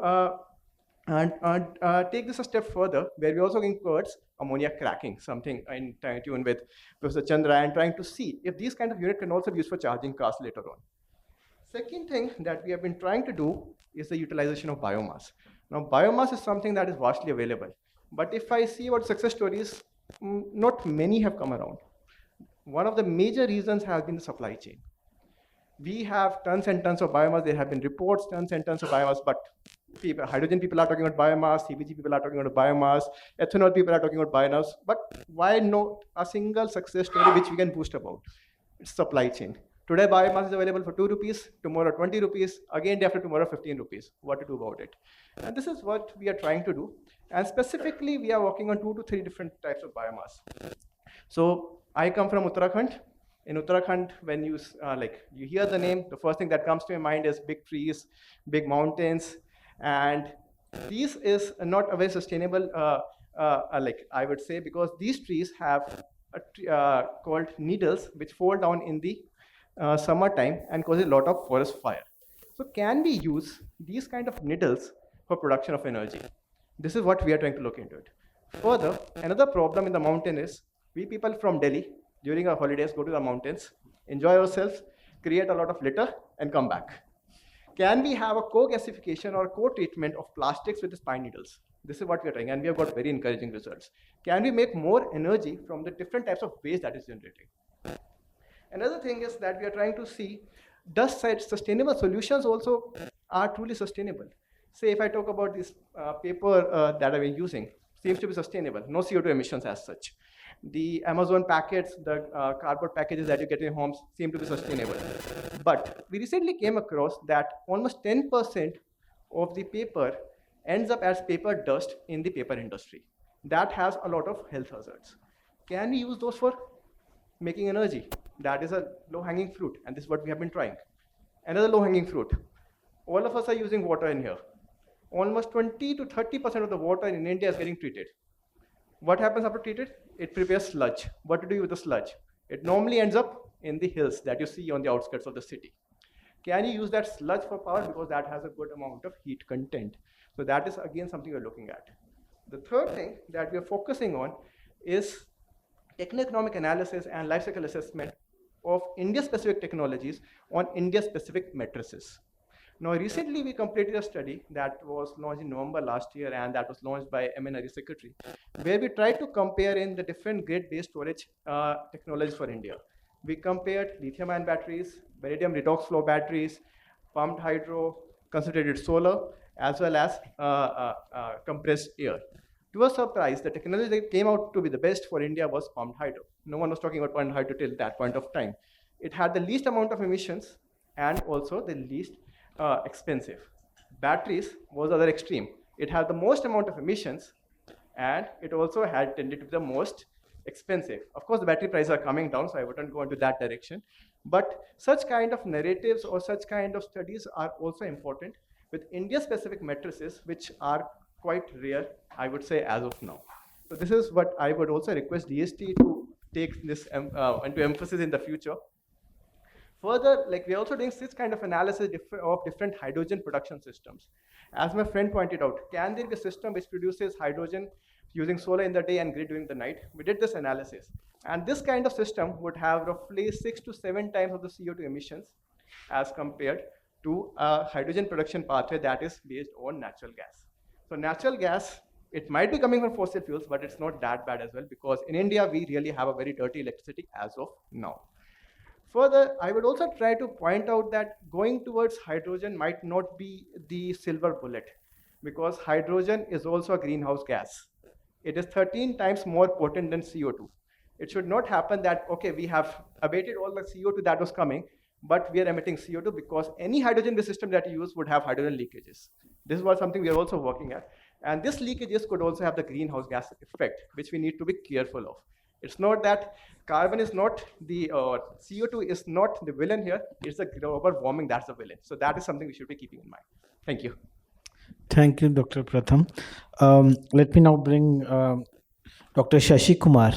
take this a step further, where we're also going towards ammonia cracking, something in tune with Professor Chandra, and trying to see if these kind of units can also be used for charging cars later on. Second thing that we have been trying to do is the utilization of biomass. Now, biomass is something that is vastly available. But if I see about success stories, not many have come around. One of the major reasons has been the supply chain. We have tons and tons of biomass. There have been reports, tons and tons of biomass, but hydrogen people are talking about biomass, CBG people are talking about biomass, ethanol people are talking about biomass, but why not a single success story which we can boast about? It's supply chain. Today, biomass is available for 2 rupees, tomorrow 20 rupees, again day after tomorrow 15 rupees. What to do about it? And this is what we are trying to do. And specifically, we are working on 2 to 3 different types of biomass. So I come from Uttarakhand. In Uttarakhand, when you you hear the name, the first thing that comes to your mind is big trees, big mountains, and these is not a very sustainable, I would say, because these trees have called needles which fall down in the summertime and cause a lot of forest fire. So can we use these kind of needles for production of energy? This is what we are trying to look into it. Further, another problem in the mountain is we people from Delhi during our holidays go to the mountains, enjoy ourselves, create a lot of litter and come back. Can we have a co-gasification or co-treatment of plastics with the pine needles? This is what we are trying, and we have got very encouraging results. Can we make more energy from the different types of waste that is generating? Another thing is that we are trying to see, does sustainable solutions also are truly sustainable? Say if I talk about this paper that I've been using, seems to be sustainable, no CO2 emissions as such. The Amazon packets, the cardboard packages that you get in homes seem to be sustainable. But we recently came across that almost 10% of the paper ends up as paper dust in the paper industry. That has a lot of health hazards. Can we use those for making energy? That is a low-hanging fruit, and this is what we have been trying. Another low-hanging fruit. All of us are using water in here. Almost 20 to 30% of the water in India is getting treated. What happens after treated? It prepares sludge. What to do with the sludge? It normally ends up in the hills that you see on the outskirts of the city. Can you use that sludge for power? Because that has a good amount of heat content. So that is again something we're looking at. The third thing that we're focusing on is techno-economic analysis and life cycle assessment of India-specific technologies on India-specific matrices. Now, recently we completed a study that was launched in November last year, and that was launched by MNRE Secretary, where we tried to compare in the different grid-based storage technologies for India. We compared lithium-ion batteries, vanadium redox flow batteries, pumped hydro, concentrated solar, as well as compressed air. To our surprise, the technology that came out to be the best for India was pumped hydro. No one was talking about pumped hydro till that point of time. It had the least amount of emissions and also the least expensive. Batteries was the other extreme. It had the most amount of emissions and it also had tended to be the most expensive. Of course, the battery prices are coming down, so I wouldn't go into that direction. But such kind of narratives or such kind of studies are also important with India-specific matrices, which are quite rare, I would say, as of now. So this is what I would also request DST to take this into emphasis in the future. Further, we're also doing this kind of analysis of different hydrogen production systems. As my friend pointed out, can there be a system which produces hydrogen using solar in the day and grid during the night? We did this analysis. And this kind of system would have roughly 6 to 7 times of the CO2 emissions as compared to a hydrogen production pathway that is based on natural gas. So natural gas, it might be coming from fossil fuels, but it's not that bad as well, because in India, we really have a very dirty electricity as of now. Further, I would also try to point out that going towards hydrogen might not be the silver bullet, because hydrogen is also a greenhouse gas. It is 13 times more potent than CO2. It should not happen that, okay, we have abated all the CO2 that was coming, but we are emitting CO2, because any hydrogen-based system that you use would have hydrogen leakages. This was something we are also working at. And this leakages could also have the greenhouse gas effect, which we need to be careful of. It's not that carbon is not the, CO2 is not the villain here, it's the global warming that's the villain. So that is something we should be keeping in mind. Thank you. Thank you, Dr. Pratham. Let me now bring Dr. Shashi Kumar.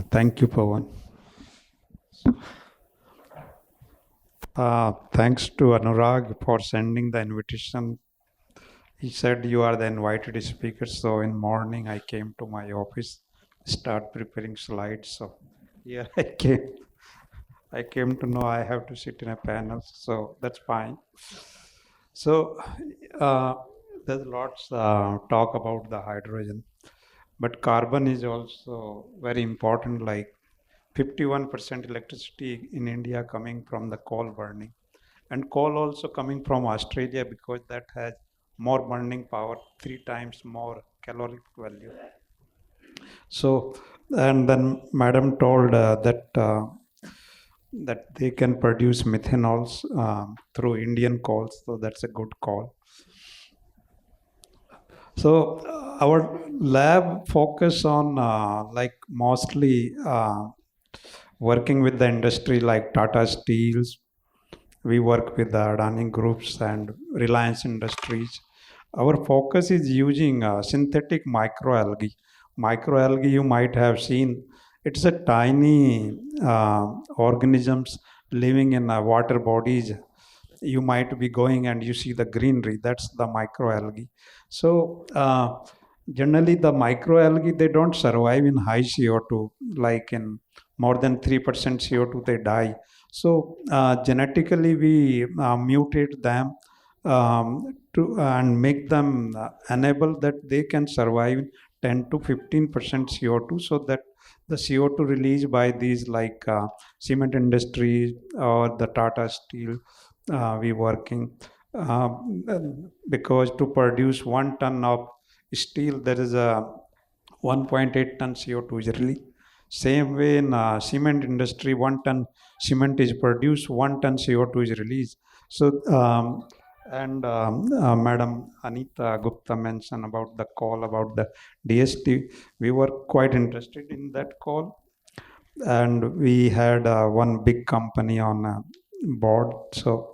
Thank you, Pawan. Thanks to Anurag for sending the invitation. He said you are the invited speaker, so in morning I came to my office start preparing slides. So here I came to know I have to sit in a panel, so that's fine. So uh, there's lots talk about the hydrogen, but carbon is also very important. Like 51% electricity in India coming from the coal burning, and coal also coming from Australia because that has more burning power, 3 times more caloric value. So, and then Madam told that they can produce methanols through Indian coals, so that's a good call. So our lab focus on like mostly working with the industry like Tata Steels. We work with the Adani groups and Reliance Industries. Our focus is using synthetic microalgae. Microalgae you might have seen. It's a tiny organisms living in water bodies. You might be going and you see the greenery. That's the microalgae. So generally the microalgae, they don't survive in high CO2, like in more than 3% CO2 they die. So genetically we mutate them to and make them enable that they can survive 10 to 15% CO2, so that the CO2 released by these like cement industry or the Tata Steel we working because to produce 1 ton of steel there is a 1.8 ton CO2 is released. Same way in cement industry, 1 ton cement is produced, 1 ton CO2 is released. So and Madam Anita Gupta mentioned about the call about the DST. We were quite interested in that call, and we had one big company on board. So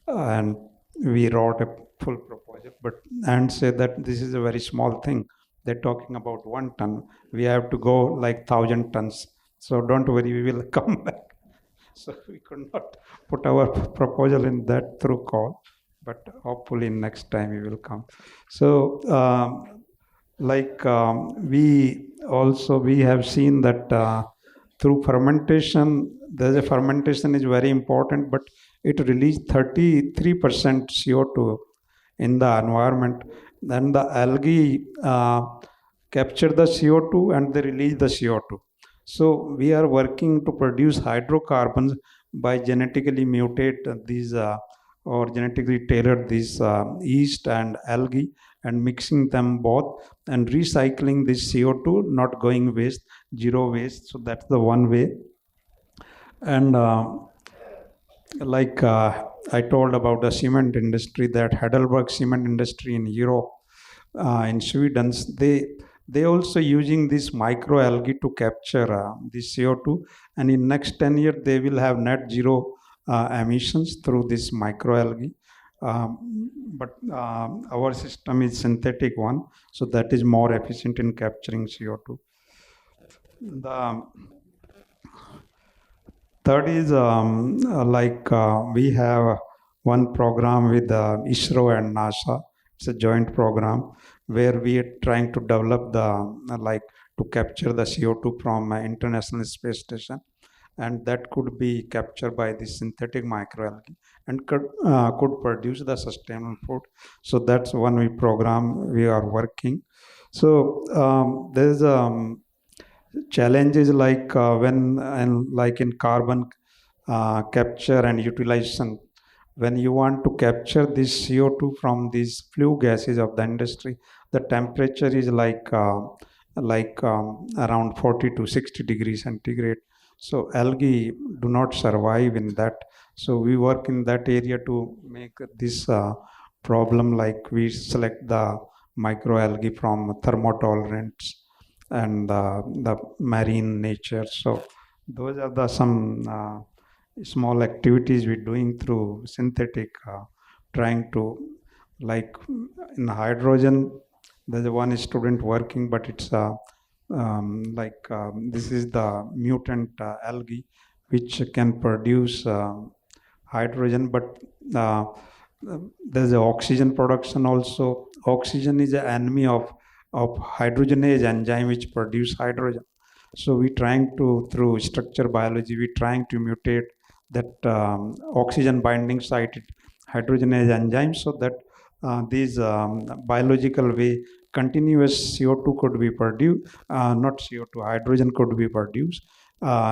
and we wrote a full proposal, but and say that this is a very small thing. They're talking about 1 ton. We have to go like 1,000 tons. So don't worry, we will come back. So we could not put our proposal in that through call, but hopefully next time we will come. So we have seen that through fermentation, there's a fermentation is very important, but it released 33% CO2 in the environment. Then the algae capture the CO2 and they release the CO2. So we are working to produce hydrocarbons by genetically mutate these or genetically tailor these yeast and algae and mixing them both and recycling this CO2, not going waste, zero waste. So that's the one way. And I told about the cement industry, that Heidelberg cement industry in Europe, in Sweden, they also using this microalgae to capture this CO2, and in next 10 years they will have net zero emissions through this microalgae. But our system is synthetic one, so that is more efficient in capturing CO2. The third is we have one program with ISRO and NASA. It's a joint program where we are trying to develop the to capture the CO2 from International Space Station, and that could be captured by the synthetic microalgae and could produce the sustainable food. So that's one program we are working. So there's challenges when and like in carbon capture and utilization. When you want to capture this CO2 from these flue gases of the industry, the temperature is around 40 to 60 degrees centigrade. So algae do not survive in that. So we work in that area to make this problem, like we select the microalgae from thermotolerance and the marine nature. So those are the some small activities we're doing through synthetic, trying to, like in hydrogen, there's one student working, but it's this is the mutant algae which can produce hydrogen, but there's a oxygen production also. Oxygen is an enemy of of hydrogenase enzyme which produce hydrogen. So we trying to, through structure biology, we trying to mutate that oxygen binding site hydrogenase enzyme so that these biological way continuous CO2 could be produced, not CO2, hydrogen could be produced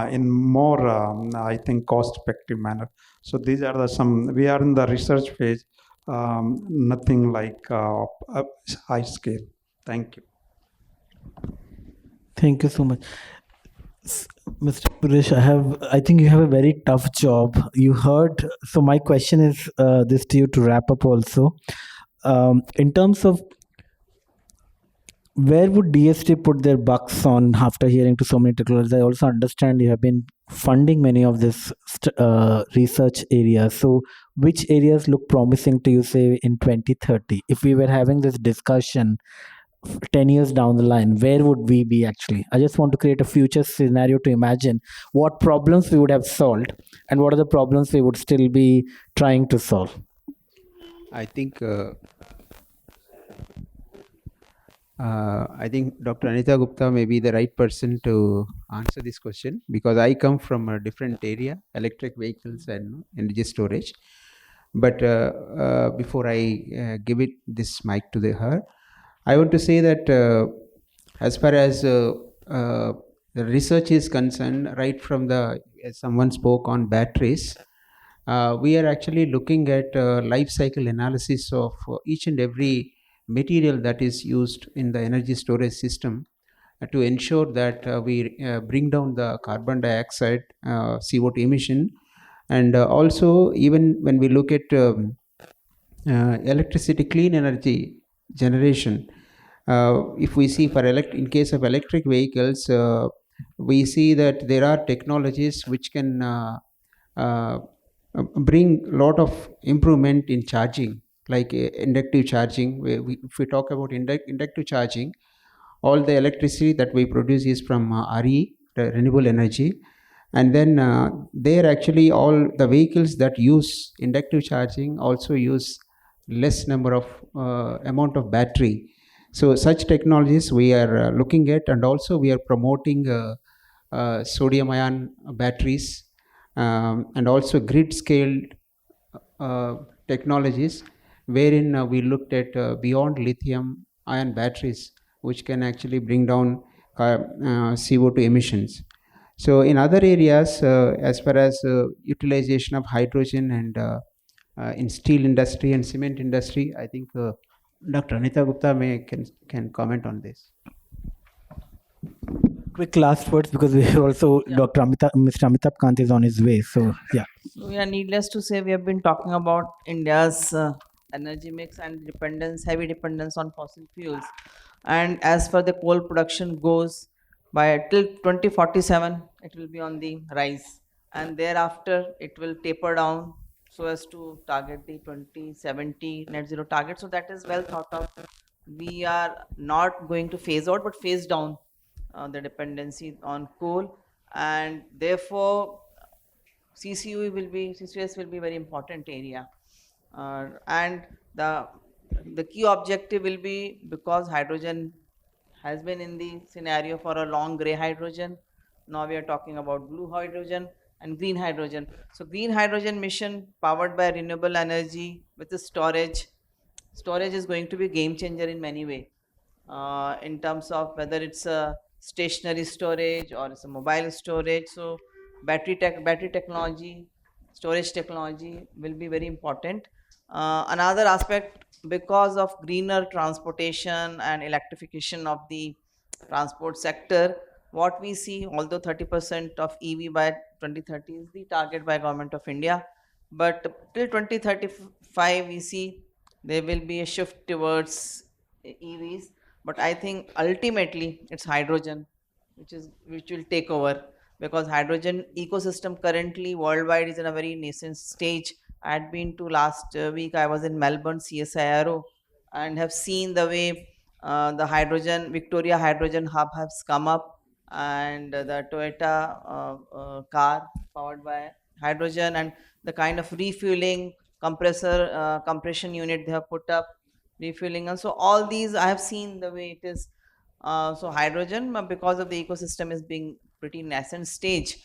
in more, I think, cost-effective manner. So these are the some, we are in the research phase, nothing like high scale. Thank you. Thank you so much. Mr. Puresh, I think you have a very tough job. You heard, so my question is this to you to wrap up also. In terms of where would DST put their bucks on after hearing to so many technologies? I also understand you have been funding many of this research areas. So which areas look promising to you, say, in 2030? If we were having this discussion 10 years down the line, where would we be actually? I just want to create a future scenario to imagine what problems we would have solved and what are the problems we would still be trying to solve. I think Dr. Anita Gupta may be the right person to answer this question, because I come from a different area, electric vehicles and energy storage. But before I give it this mic to her, I want to say that as far as the research is concerned, right from as someone spoke on batteries, we are actually looking at life cycle analysis of each and every material that is used in the energy storage system to ensure that we bring down the carbon dioxide, CO2 emission. And also, even when we look at electricity, clean energy generation, if we see for in case of electric vehicles, we see that there are technologies which can bring a lot of improvement in charging, like inductive charging. If we talk about inductive charging, all the electricity that we produce is from RE, renewable energy. And then there actually all the vehicles that use inductive charging also use less number of amount of battery. So such technologies we are looking at, and also we are promoting sodium ion batteries and also grid scaled technologies, wherein we looked at beyond lithium ion batteries, which can actually bring down CO2 emissions. So in other areas, as far as utilization of hydrogen and in steel industry and cement industry, I think Dr. Anita Gupta can comment on this. Quick last words, because we also Dr. Mr. Amitabh Kant is on his way. So yeah. So yeah, needless to say, we have been talking about India's energy mix and heavy dependence on fossil fuels. And as far the coal production goes, by till 2047, it will be on the rise. And thereafter, it will taper down so as to target the 2070 net zero target. So that is well thought of. We are not going to phase out, but phase down the dependency on coal. And therefore, CCUS will be very important area. And the key objective will be, because hydrogen has been in the scenario for a long, gray hydrogen. Now we are talking about blue hydrogen and green hydrogen. So green hydrogen mission powered by renewable energy with the storage is going to be a game changer in many ways, in terms of whether it's a stationary storage or it's a mobile storage. So battery technology, storage technology will be very important. Another aspect, because of greener transportation and electrification of the transport sector, what we see, although 30% of EV by 2030 is the target by Government of India, but till 2035 we see there will be a shift towards EVs. But I think ultimately it's hydrogen which will take over, because hydrogen ecosystem currently worldwide is in a very nascent stage. I had been to last week, I was in Melbourne CSIRO, and have seen the way the Victoria Hydrogen Hub has come up, and the Toyota car powered by hydrogen, and the kind of refueling compression unit they have put up, refueling. And so all these, I have seen the way it is So hydrogen, because of the ecosystem is being pretty nascent stage,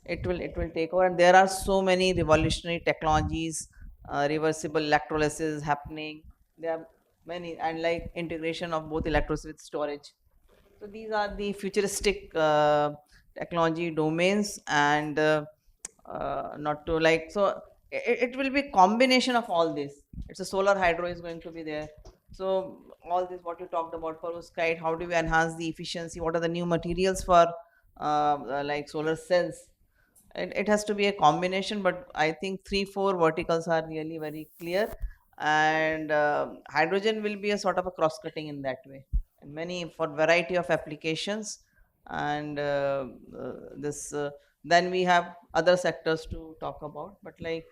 it will take over. And there are so many revolutionary technologies, reversible electrolysis happening. There are many, and like integration of both electrolysis with storage. So these are the futuristic technology domains, and not to like, so it will be combination of all this. It's a solar hydro is going to be there. So all this what you talked about, perovskite, how do we enhance the efficiency? What are the new materials for like solar cells? It has to be a combination, but I think 3-4 verticals are really very clear, and hydrogen will be a sort of a cross cutting in that way, and many for variety of applications, and this then we have other sectors to talk about, but like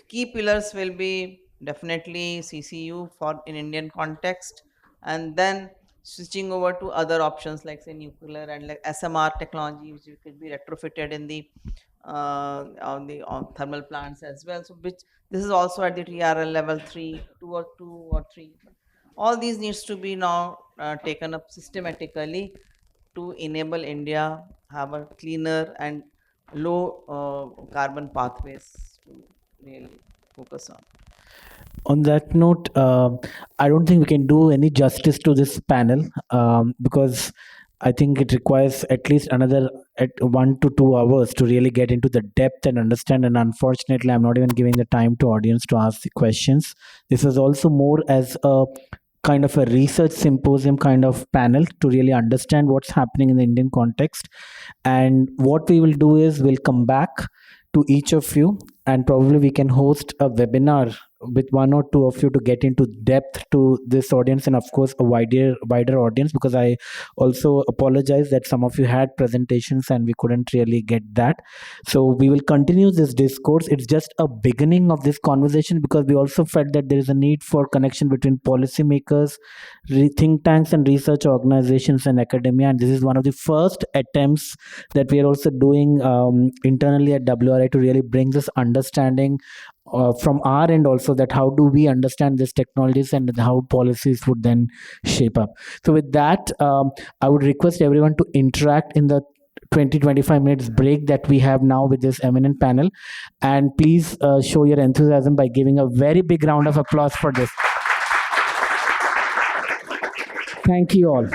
key pillars will be definitely CCU for in Indian context, and then switching over to other options like say nuclear and like SMR technology, which could be retrofitted in the on thermal plants as well. So which this is also at the TRL level 3, 2 or 3. All these needs to be now taken up systematically to enable India have a cleaner and low carbon pathways to really focus on. On that note, I don't think we can do any justice to this panel because I think it requires at least another 1 to 2 hours to really get into the depth and understand. And unfortunately, I'm not even giving the time to audience to ask the questions. This is also more as a kind of a research symposium kind of panel to really understand what's happening in the Indian context. And what we will do is we'll come back to each of you, and probably we can host a webinar with 1 or 2 of you to get into depth to this audience, and of course a wider audience, because I also apologize that some of you had presentations and we couldn't really get that. So we will continue this discourse. It's just a beginning of this conversation, because we also felt that there is a need for connection between policymakers, think tanks and research organizations and academia, and this is one of the first attempts that we are also doing internally at WRI to really bring this understanding from our end also, that how do we understand these technologies and how policies would then shape up. So with that, I would request everyone to interact in the 20-25 minutes break that we have now with this eminent panel, and please show your enthusiasm by giving a very big round of applause for this. Thank you all.